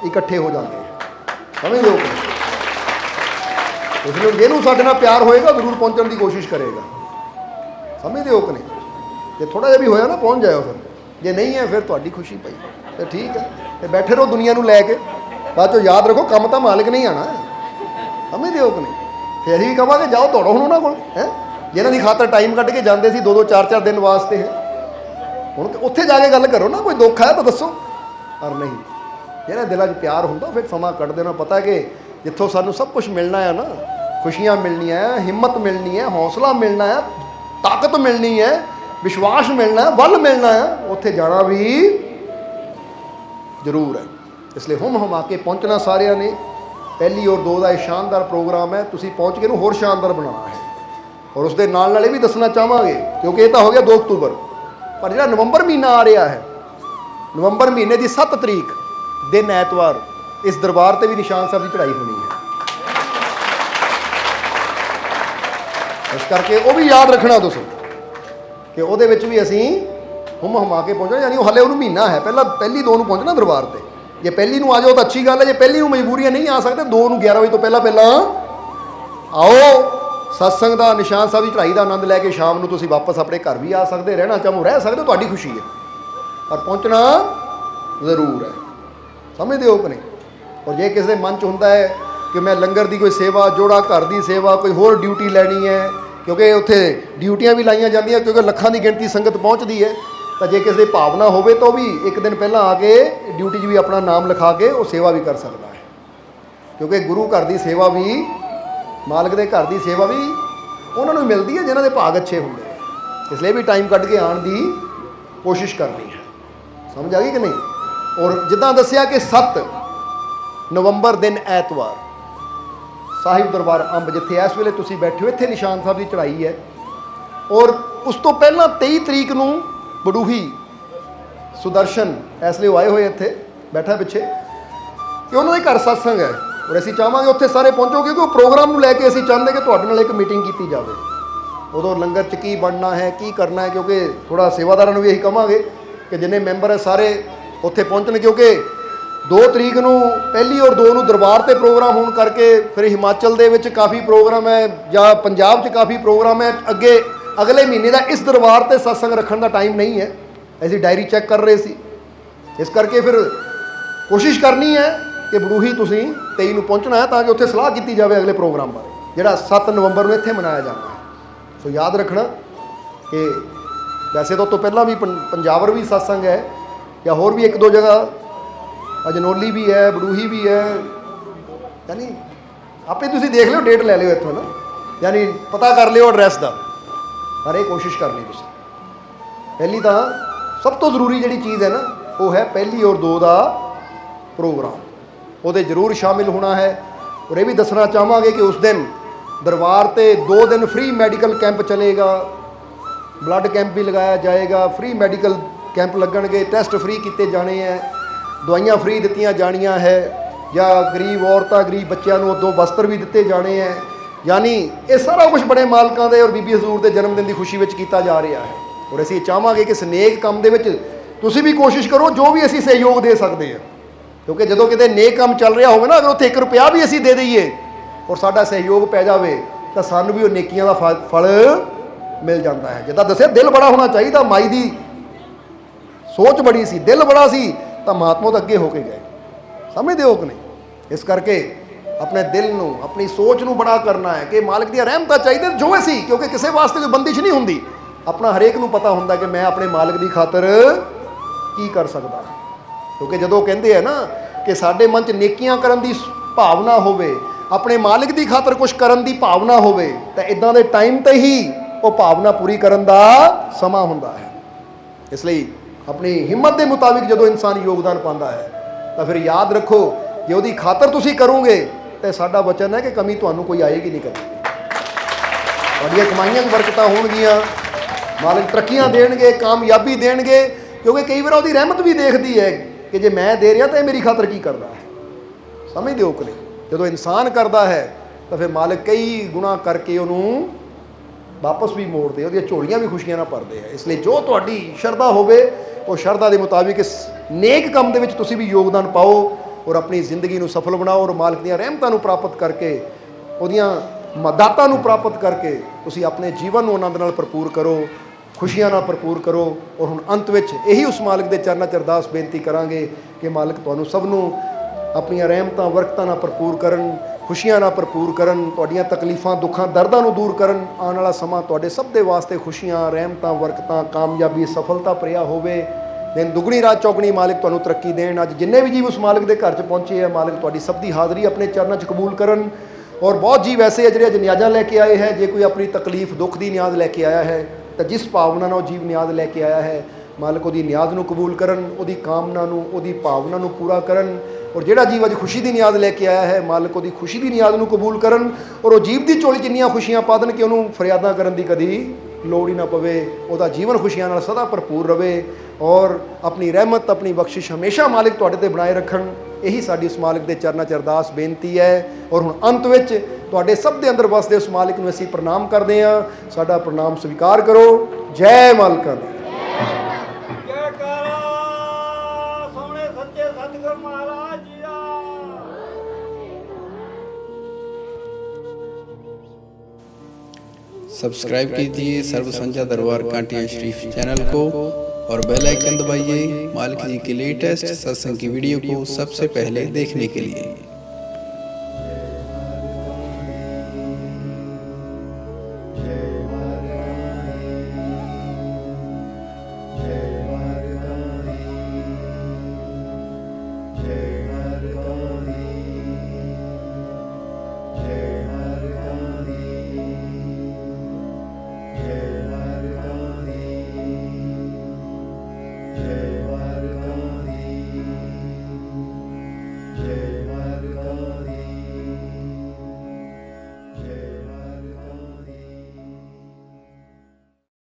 इकट्ठे हो जाते हैं, समझ लो। इसलिए जिन्हों साडे नाल प्यार होएगा जरूर पहुँचने की कोशिश करेगा, समझते हो कि नहीं? जे थोड़ा जिहा भी होया ना पहुँच जाओ, फिर जे नहीं है फिर तुहाडी खुशी पई तो ठीक है, तो बैठे रहो दुनिया नूं लैके। बाद चो याद रखो काम तो मालिक नहीं आना है, समझते हो कि नहीं? फिर असीं भी कहांगे जाओ दौड़ो हुण उन्हां कोल है, जिन्हां दी खातर टाइम कढ के जाते सी 2-2 4-4 दिन वास्ते है, हुण उत्थे जाके गल करो ना, कोई दुख है तो दसो। पर नहीं, जिन्हां दिलों 'च प्यार हुंदा फिर समा कढदे उन्हां पता कि जिथों सानूं सब कुछ मिलना है ना, खुशियां मिलनियां है, हिम्मत मिलनी है, हौसला मिलना है, ताकत मिलनी है, विश्वास मिलना है, बल मिलना है, उत्थे जाना भी जरूर है। इसलिए हम आके पहुँचना सारिਆਂ ने। 1 और 2 का एक शानदार प्रोग्राम है, तुसी पहुँच के होर शानदार बनाना है। और उसके नाल भी दसना चाहांगे, क्योंकि ये तो हो गया 2 अक्तूबर, पर जो नवंबर महीना आ रहा है, नवंबर महीने की 7 तरीक दिन ऐतवार इस दरबार से भी निशान साहब की चढ़ाई होनी है। इस करके वो भी याद रखना तुम कि वो भी असी हम आके पहुँचना, यानी हले उन्होंने महीना है, पहला 1 2 को पहुँचना दरबार से, ਜੇ ਪਹਿਲੀ ਨੂੰ ਆ ਜਾਓ ਤਾਂ ਅੱਛੀ ਗੱਲ ਹੈ, ਜੇ ਪਹਿਲੀ ਨੂੰ ਮਜਬੂਰੀਆਂ ਨਹੀਂ ਆ ਸਕਦੇ 2 ਨੂੰ 11 ਵਜੇ ਤੋਂ ਪਹਿਲਾਂ ਆਓ। ਸਤਸੰਗ ਦਾ ਨਿਸ਼ਾਨ ਸਾਹਿਬ ਦੀ ਚੜ੍ਹਾਈ ਦਾ ਆਨੰਦ ਲੈ ਕੇ ਸ਼ਾਮ ਨੂੰ ਤੁਸੀਂ ਵਾਪਸ ਆਪਣੇ ਘਰ ਵੀ ਆ ਸਕਦੇ, ਰਹਿਣਾ ਚਾਹੋ ਰਹਿ ਸਕਦੇ, ਤੁਹਾਡੀ ਖੁਸ਼ੀ ਹੈ, ਪਰ ਪਹੁੰਚਣਾ ਜ਼ਰੂਰ ਹੈ। ਸਮਝਦੇ ਹੋ ਕਿ ਨਹੀਂ? ਔਰ ਜੇ ਕਿਸੇ ਦੇ ਮਨ 'ਚ ਹੁੰਦਾ ਹੈ ਕਿ ਮੈਂ ਲੰਗਰ ਦੀ ਕੋਈ ਸੇਵਾ, ਜੋੜਾ ਘਰ ਦੀ ਸੇਵਾ, ਕੋਈ ਹੋਰ ਡਿਊਟੀ ਲੈਣੀ ਹੈ, ਕਿਉਂਕਿ ਉੱਥੇ ਡਿਊਟੀਆਂ ਵੀ ਲਾਈਆਂ ਜਾਂਦੀਆਂ, ਕਿਉਂਕਿ ਲੱਖਾਂ ਦੀ ਗਿਣਤੀ ਸੰਗਤ ਪਹੁੰਚਦੀ ਹੈ, ਤਾਂ ਜੇ ਕਿਸੇ ਦੀ ਭਾਵਨਾ ਹੋਵੇ ਤਾਂ ਉਹ ਵੀ ਇੱਕ ਦਿਨ ਪਹਿਲਾਂ ਆ ਕੇ ਡਿਊਟੀ 'ਚ ਵੀ ਆਪਣਾ ਨਾਮ ਲਿਖਾ ਕੇ ਉਹ ਸੇਵਾ ਵੀ ਕਰ ਸਕਦਾ ਹੈ। ਕਿਉਂਕਿ ਗੁਰੂ ਘਰ ਦੀ ਸੇਵਾ ਵੀ, ਮਾਲਕ ਦੇ ਘਰ ਦੀ ਸੇਵਾ ਵੀ ਉਹਨਾਂ ਨੂੰ ਮਿਲਦੀ ਹੈ ਜਿਨ੍ਹਾਂ ਦੇ ਭਾਗ ਅੱਛੇ ਹੁੰਦੇ ਹੈ। ਇਸ ਲਈ ਵੀ ਟਾਈਮ ਕੱਢ ਕੇ ਆਉਣ ਦੀ ਕੋਸ਼ਿਸ਼ ਕਰਨੀ ਹੈ। ਸਮਝ ਆ ਗਈ ਕਿ ਨਹੀਂ? ਔਰ ਜਿੱਦਾਂ ਦੱਸਿਆ ਕਿ 7 ਨਵੰਬਰ ਦਿਨ ਐਤਵਾਰ ਸਾਹਿਬ ਦਰਬਾਰ ਅੰਬ, ਜਿੱਥੇ ਇਸ ਵੇਲੇ ਤੁਸੀਂ ਬੈਠੇ ਹੋ, ਇੱਥੇ ਨਿਸ਼ਾਨ ਸਾਹਿਬ ਦੀ ਚੜ੍ਹਾਈ ਹੈ। ਔਰ ਉਸ ਤੋਂ ਪਹਿਲਾਂ 23 ਤਰੀਕ ਨੂੰ ਬੜੂਹੀ ਸੁਦਰਸ਼ਨ ਇਸ ਲਈ ਆਏ ਹੋਏ ਇੱਥੇ ਬੈਠਾ ਪਿੱਛੇ, ਕਿ ਉਹਨਾਂ ਦੇ ਘਰ ਸਤਸੰਗ ਹੈ। ਔਰ ਅਸੀਂ ਚਾਹਾਂਗੇ ਉੱਥੇ ਸਾਰੇ ਪਹੁੰਚੋ, ਕਿਉਂਕਿ ਉਹ ਪ੍ਰੋਗਰਾਮ ਨੂੰ ਲੈ ਕੇ ਅਸੀਂ ਚਾਹੁੰਦੇ ਕਿ ਤੁਹਾਡੇ ਨਾਲ ਇੱਕ ਮੀਟਿੰਗ ਕੀਤੀ ਜਾਵੇ। ਉਦੋਂ ਲੰਗਰ 'ਚ ਕੀ ਬਣਨਾ ਹੈ, ਕੀ ਕਰਨਾ ਹੈ, ਕਿਉਂਕਿ ਥੋੜ੍ਹਾ ਸੇਵਾਦਾਰਾਂ ਨੂੰ ਵੀ ਇਹੀ ਕਹਾਂਗੇ ਕਿ ਜਿੰਨੇ ਮੈਂਬਰ ਹੈ ਸਾਰੇ ਉੱਥੇ ਪਹੁੰਚਣ, ਕਿਉਂਕਿ 2 ਤਰੀਕ ਨੂੰ ਪਹਿਲੀ ਔਰ 2 ਨੂੰ ਦਰਬਾਰ 'ਤੇ ਪ੍ਰੋਗਰਾਮ ਹੋਣ ਕਰਕੇ ਫਿਰ ਹਿਮਾਚਲ ਦੇ ਵਿੱਚ ਕਾਫੀ ਪ੍ਰੋਗਰਾਮ ਹੈ ਜਾਂ ਪੰਜਾਬ 'ਚ ਕਾਫੀ ਪ੍ਰੋਗਰਾਮ ਹੈ। ਅੱਗੇ ਅਗਲੇ ਮਹੀਨੇ ਦਾ ਇਸ ਦਰਬਾਰ 'ਤੇ ਸਤਸੰਗ ਰੱਖਣ ਦਾ ਟਾਈਮ ਨਹੀਂ ਹੈ। ਅਸੀਂ ਡਾਇਰੀ ਚੈੱਕ ਕਰ ਰਹੇ ਸੀ, ਇਸ ਕਰਕੇ ਫਿਰ ਕੋਸ਼ਿਸ਼ ਕਰਨੀ ਹੈ ਕਿ ਬੜੂਹੀ ਤੁਸੀਂ 23 ਨੂੰ ਪਹੁੰਚਣਾ ਹੈ, ਤਾਂ ਕਿ ਉੱਥੇ ਸਲਾਹ ਕੀਤੀ ਜਾਵੇ ਅਗਲੇ ਪ੍ਰੋਗਰਾਮ ਬਾਰੇ, ਜਿਹੜਾ 7 ਨਵੰਬਰ ਨੂੰ ਇੱਥੇ ਮਨਾਇਆ ਜਾਣਾ ਹੈ। ਸੋ ਯਾਦ ਰੱਖਣਾ ਕਿ ਵੈਸੇ ਤਾਂ ਉਸ ਤੋਂ ਪਹਿਲਾਂ ਵੀ ਪੰਜਾਬਰ ਵੀ ਸਤਸੰਗ ਹੈ, ਜਾਂ ਹੋਰ ਵੀ 1-2 ਜਗ੍ਹਾ, ਅਜਨੋਲੀ ਵੀ ਹੈ, ਬੜੂਹੀ ਵੀ ਹੈ, ਯਾਨੀ ਆਪੇ ਤੁਸੀਂ ਦੇਖ ਲਿਓ, ਡੇਟ ਲੈ ਲਿਓ ਇੱਥੋਂ ਨਾ, ਯਾਨੀ ਪਤਾ ਕਰ ਲਿਓ ਐਡਰੈਸ ਦਾ। ਪਰ ਇਹ ਕੋਸ਼ਿਸ਼ ਕਰਨੀ ਤੁਸੀਂ, ਪਹਿਲੀ ਤਾਂ ਸਭ ਤੋਂ ਜ਼ਰੂਰੀ ਜਿਹੜੀ ਚੀਜ਼ ਹੈ ਨਾ, ਉਹ ਹੈ 1 ਔਰ 2 ਦਾ ਪ੍ਰੋਗਰਾਮ, ਉਹਦੇ ਜ਼ਰੂਰ ਸ਼ਾਮਿਲ ਹੋਣਾ ਹੈ। ਔਰ ਇਹ ਵੀ ਦੱਸਣਾ ਚਾਹਾਂਗੇ ਕਿ ਉਸ ਦਿਨ ਦਰਬਾਰ 'ਤੇ 2 ਦਿਨ ਫ੍ਰੀ ਮੈਡੀਕਲ ਕੈਂਪ ਚੱਲੇਗਾ, ਬਲੱਡ ਕੈਂਪ ਵੀ ਲਗਾਇਆ ਜਾਏਗਾ, ਫ੍ਰੀ ਮੈਡੀਕਲ ਕੈਂਪ ਲੱਗਣਗੇ, ਟੈਸਟ ਫ੍ਰੀ ਕੀਤੇ ਜਾਣੇ ਹੈ, ਦਵਾਈਆਂ ਫ੍ਰੀ ਦਿੱਤੀਆਂ ਜਾਣੀਆਂ ਹੈ, ਜਾਂ ਗਰੀਬ ਔਰਤਾਂ, ਗਰੀਬ ਬੱਚਿਆਂ ਨੂੰ ਉਦੋਂ ਵਸਤਰ ਵੀ ਦਿੱਤੇ ਜਾਣੇ ਹੈ। ਯਾਨੀ ਇਹ ਸਾਰਾ ਕੁਝ ਬੜੇ ਮਾਲਕਾਂ ਦੇ ਔਰ ਬੀਬੀ ਹਜ਼ੂਰ ਦੇ ਜਨਮ ਦਿਨ ਦੀ ਖੁਸ਼ੀ ਵਿੱਚ ਕੀਤਾ ਜਾ ਰਿਹਾ ਹੈ। ਔਰ ਅਸੀਂ ਚਾਹਾਂਗੇ ਕਿ ਇਸ ਨੇਕ ਕੰਮ ਦੇ ਵਿੱਚ ਤੁਸੀਂ ਵੀ ਕੋਸ਼ਿਸ਼ ਕਰੋ, ਜੋ ਵੀ ਅਸੀਂ ਸਹਿਯੋਗ ਦੇ ਸਕਦੇ ਹਾਂ, ਕਿਉਂਕਿ ਜਦੋਂ ਕਿਤੇ ਨੇਕ ਕੰਮ ਚੱਲ ਰਿਹਾ ਹੋਵੇ ਨਾ, ਅਗਰ ਉੱਥੇ 1 ਰੁਪਿਆ ਵੀ ਅਸੀਂ ਦੇ ਦਈਏ ਔਰ ਸਾਡਾ ਸਹਿਯੋਗ ਪੈ ਜਾਵੇ, ਤਾਂ ਸਾਨੂੰ ਵੀ ਉਹ ਨੇਕੀਆਂ ਦਾ ਫਲ ਮਿਲ ਜਾਂਦਾ ਹੈ। ਜਿੱਦਾਂ ਦੱਸਿਆ, ਦਿਲ ਬੜਾ ਹੋਣਾ ਚਾਹੀਦਾ। ਮਾਈ ਦੀ ਸੋਚ ਬੜੀ ਸੀ, ਦਿਲ ਬੜਾ ਸੀ, ਤਾਂ ਮਹਾਤਮਾ ਤਾਂ ਅੱਗੇ ਹੋ ਕੇ ਗਏ। ਸਮਝਦੇ ਹੋ ਕਿ ਨਹੀਂ? ਇਸ ਕਰਕੇ ਆਪਣੇ ਦਿਲ ਨੂੰ, ਆਪਣੀ ਸੋਚ ਨੂੰ ਬੜਾ ਕਰਨਾ ਹੈ ਕਿ ਮਾਲਕ ਦੀਆਂ ਰਹਿਮਤਾਂ ਚਾਹੀਦੀਆਂ ਜੋ ਅਸੀਂ, ਕਿਉਂਕਿ ਕਿਸੇ ਵਾਸਤੇ ਕੋਈ ਬੰਦਿਸ਼ ਨਹੀਂ ਹੁੰਦੀ। ਆਪਣਾ ਹਰੇਕ ਨੂੰ ਪਤਾ ਹੁੰਦਾ ਕਿ ਮੈਂ ਆਪਣੇ ਮਾਲਕ ਦੀ ਖਾਤਰ ਕੀ ਕਰ ਸਕਦਾ। ਕਿਉਂਕਿ ਜਦੋਂ ਕਹਿੰਦੇ ਆ ਨਾ ਕਿ ਸਾਡੇ ਮਨ 'ਚ ਨੇਕੀਆਂ ਕਰਨ ਦੀ ਭਾਵਨਾ ਹੋਵੇ, ਆਪਣੇ ਮਾਲਕ ਦੀ ਖਾਤਰ ਕੁਝ ਕਰਨ ਦੀ ਭਾਵਨਾ ਹੋਵੇ, ਤਾਂ ਇਦਾਂ ਦੇ ਟਾਈਮ 'ਤੇ ਹੀ ਉਹ ਭਾਵਨਾ ਪੂਰੀ ਕਰਨ ਦਾ ਸਮਾਂ ਹੁੰਦਾ ਹੈ। ਇਸ ਲਈ ਆਪਣੀ ਹਿੰਮਤ ਦੇ ਮੁਤਾਬਿਕ ਜਦੋਂ ਇਨਸਾਨ ਯੋਗਦਾਨ ਪਾਉਂਦਾ ਹੈ, ਤਾਂ ਫਿਰ ਯਾਦ ਰੱਖੋ ਜੇ ਉਹਦੀ ਖਾਤਰ ਤੁਸੀਂ ਕਰੋਗੇ ਤਾਂ ਸਾਡਾ ਵਚਨ ਹੈ ਕਿ ਕਮੀ ਤੁਹਾਨੂੰ ਕੋਈ ਆਏਗੀ ਨਹੀਂ ਕਰੇਗੀ। ਤੁਹਾਡੀਆਂ ਕਮਾਈਆਂ ਦੀ ਬਰਕਤਾਂ ਹੋਣਗੀਆਂ, ਮਾਲਕ ਤਰੱਕੀਆਂ ਦੇਣਗੇ, ਕਾਮਯਾਬੀ ਦੇਣਗੇ, ਕਿਉਂਕਿ ਕਈ ਵਾਰ ਉਹਦੀ ਰਹਿਮਤ ਵੀ ਦੇਖਦੀ ਹੈ ਕਿ ਜੇ ਮੈਂ ਦੇ ਰਿਹਾ ਤਾਂ ਇਹ ਮੇਰੀ ਖਾਤਰ ਕੀ ਕਰਦਾ ਹੈ। ਸਮਝਦੇ ਹੋ ਕਿ ਨਹੀਂ? ਜਦੋਂ ਇਨਸਾਨ ਕਰਦਾ ਹੈ ਤਾਂ ਫਿਰ ਮਾਲਕ ਕਈ ਗੁਣਾ ਕਰਕੇ ਉਹਨੂੰ ਵਾਪਸ ਵੀ ਮੋੜਦੇ, ਉਹਦੀਆਂ ਝੋਲੀਆਂ ਵੀ ਖੁਸ਼ੀਆਂ ਨਾਲ ਭਰਦੇ ਹੈ। ਇਸ ਲਈ ਜੋ ਤੁਹਾਡੀ ਸ਼ਰਧਾ ਹੋਵੇ, ਉਹ ਸ਼ਰਧਾ ਦੇ ਮੁਤਾਬਿਕ ਇਸ ਨੇਕ ਕੰਮ ਦੇ ਵਿੱਚ ਤੁਸੀਂ ਵੀ ਯੋਗਦਾਨ ਪਾਓ ਔਰ ਆਪਣੀ ਜ਼ਿੰਦਗੀ ਨੂੰ ਸਫਲ ਬਣਾਓ ਔਰ ਮਾਲਕ ਦੀਆਂ ਰਹਿਮਤਾਂ ਨੂੰ ਪ੍ਰਾਪਤ ਕਰਕੇ, ਉਹਦੀਆਂ ਮਦਦਾਂ ਨੂੰ ਪ੍ਰਾਪਤ ਕਰਕੇ ਤੁਸੀਂ ਆਪਣੇ ਜੀਵਨ ਨੂੰ ਆਨੰਦ ਨਾਲ ਭਰਪੂਰ ਕਰੋ, ਖੁਸ਼ੀਆਂ ਨਾਲ ਭਰਪੂਰ ਕਰੋ। ਔਰ ਹੁਣ ਅੰਤ ਵਿੱਚ ਇਹੀ ਉਸ ਮਾਲਕ ਦੇ ਚਰਨਾਂ 'ਚ ਅਰਦਾਸ ਬੇਨਤੀ ਕਰਾਂਗੇ ਕਿ ਮਾਲਕ ਤੁਹਾਨੂੰ ਸਭ ਨੂੰ ਆਪਣੀਆਂ ਰਹਿਮਤਾਂ ਬਰਕਤਾਂ ਨਾਲ ਭਰਪੂਰ ਕਰਨ, ਖੁਸ਼ੀਆਂ ਨਾਲ ਭਰਪੂਰ ਕਰਨ, ਤੁਹਾਡੀਆਂ ਤਕਲੀਫਾਂ, ਦੁੱਖਾਂ, ਦਰਦਾਂ ਨੂੰ ਦੂਰ ਕਰਨ। ਆਉਣ ਵਾਲਾ ਸਮਾਂ ਤੁਹਾਡੇ ਸਭ ਦੇ ਵਾਸਤੇ ਖੁਸ਼ੀਆਂ, ਰਹਿਮਤਾਂ, ਬਰਕਤਾਂ, ਕਾਮਯਾਬੀ, ਸਫਲਤਾ ਭਰਿਆ ਹੋਵੇ। ਦਿਨ ਦੁਗਣੀ ਰਾਤ ਚੌਗਣੀ ਮਾਲਕ ਤੁਹਾਨੂੰ ਤਰੱਕੀ ਦੇਣ। ਅੱਜ ਜਿੰਨੇ ਵੀ ਜੀਵ ਉਸ ਮਾਲਕ ਦੇ ਘਰ 'ਚ ਪਹੁੰਚੇ ਆ, ਮਾਲਕ ਤੁਹਾਡੀ ਸਭ ਦੀ ਹਾਜ਼ਰੀ ਆਪਣੇ ਚਰਨਾਂ 'ਚ ਕਬੂਲ ਕਰਨ। ਔਰ ਬਹੁਤ ਜੀਵ ਐਸੇ ਆ ਜਿਹੜੇ ਅੱਜ ਨਿਆਜ਼ਾਂ ਲੈ ਕੇ ਆਏ ਹੈ। ਜੇ ਕੋਈ ਆਪਣੀ ਤਕਲੀਫ, ਦੁੱਖ ਦੀ ਨਿਆਜ਼ ਲੈ ਕੇ ਆਇਆ ਹੈ, ਤਾਂ ਜਿਸ ਭਾਵਨਾ ਨਾਲ ਉਹ ਜੀਵ ਨਿਆਜ਼ ਲੈ ਕੇ ਆਇਆ ਹੈ, ਮਾਲਕ ਉਹਦੀ ਨਿਆਜ਼ ਨੂੰ ਕਬੂਲ ਕਰਨ, ਉਹਦੀ ਕਾਮਨਾ ਨੂੰ, ਉਹਦੀ ਭਾਵਨਾ ਨੂੰ ਪੂਰਾ ਕਰਨ। ਔਰ ਜਿਹੜਾ ਜੀਵ ਅੱਜ ਖੁਸ਼ੀ ਦੀ ਨਿਆਜ਼ ਲੈ ਕੇ ਆਇਆ ਹੈ, ਮਾਲਕ ਉਹਦੀ ਖੁਸ਼ੀ ਦੀ ਨਿਆਜ਼ ਨੂੰ ਕਬੂਲ ਕਰਨ। ਔਰ ਉਹ ਜੀਵ ਦੀ ਝੋਲੀ 'ਚ ਇੰਨੀਆਂ ਖੁਸ਼ੀਆਂ ਪਾ ਦੇਣ ਕਿ ਉਹਨੂੰ ਫਰਿਆਦਾਂ ਕਰਨ ਦੀ ਕਦੀ ਲੋੜ ਹੀ ਨਾ ਪਵੇ। ਉਹਦਾ ਜੀਵਨ ਖੁਸ਼ੀਆਂ ਨਾਲ ਸਦਾ ਭਰਪੂਰ ਰਵੇ ਔਰ ਆਪਣੀ ਰਹਿਮਤ, ਆਪਣੀ ਬਖਸ਼ਿਸ਼ ਹਮੇਸ਼ਾ ਮਾਲਕ ਤੁਹਾਡੇ ਤੇ ਬਣਾਏ ਰੱਖਣ। ਇਹੀ ਸਾਡੀ ਉਸ ਮਾਲਕ ਦੇ ਚਰਨਾਂ 'ਚ ਅਰਦਾਸ ਬੇਨਤੀ ਹੈ। ਔਰ ਹੁਣ ਅੰਤ ਵਿੱਚ ਤੁਹਾਡੇ ਸਭ ਦੇ ਅੰਦਰ ਵਸਦੇ ਉਸ ਮਾਲਕ ਨੂੰ ਅਸੀਂ ਪ੍ਰਣਾਮ ਕਰਦੇ ਹਾਂ। ਸਾਡਾ ਪ੍ਰਣਾਮ ਸਵੀਕਾਰ ਕਰੋ। ਜੈ ਮਾਲਕਾਂ ਦੀ। ਜੈ ਕਾਰਾ ਸੋਹਣੇ ਸੱਚੇ ਸਤਿਗੁਰ ਮਹਾਰਾਜ। सब्सक्राइब कीजिए सर्व संध्या दरबार कांटिया शरीफ चैनल को और बेल आइकन दबाइए मालिक जी के लेटेस्ट सत्संग की वीडियो को सबसे पहले देखने के लिए।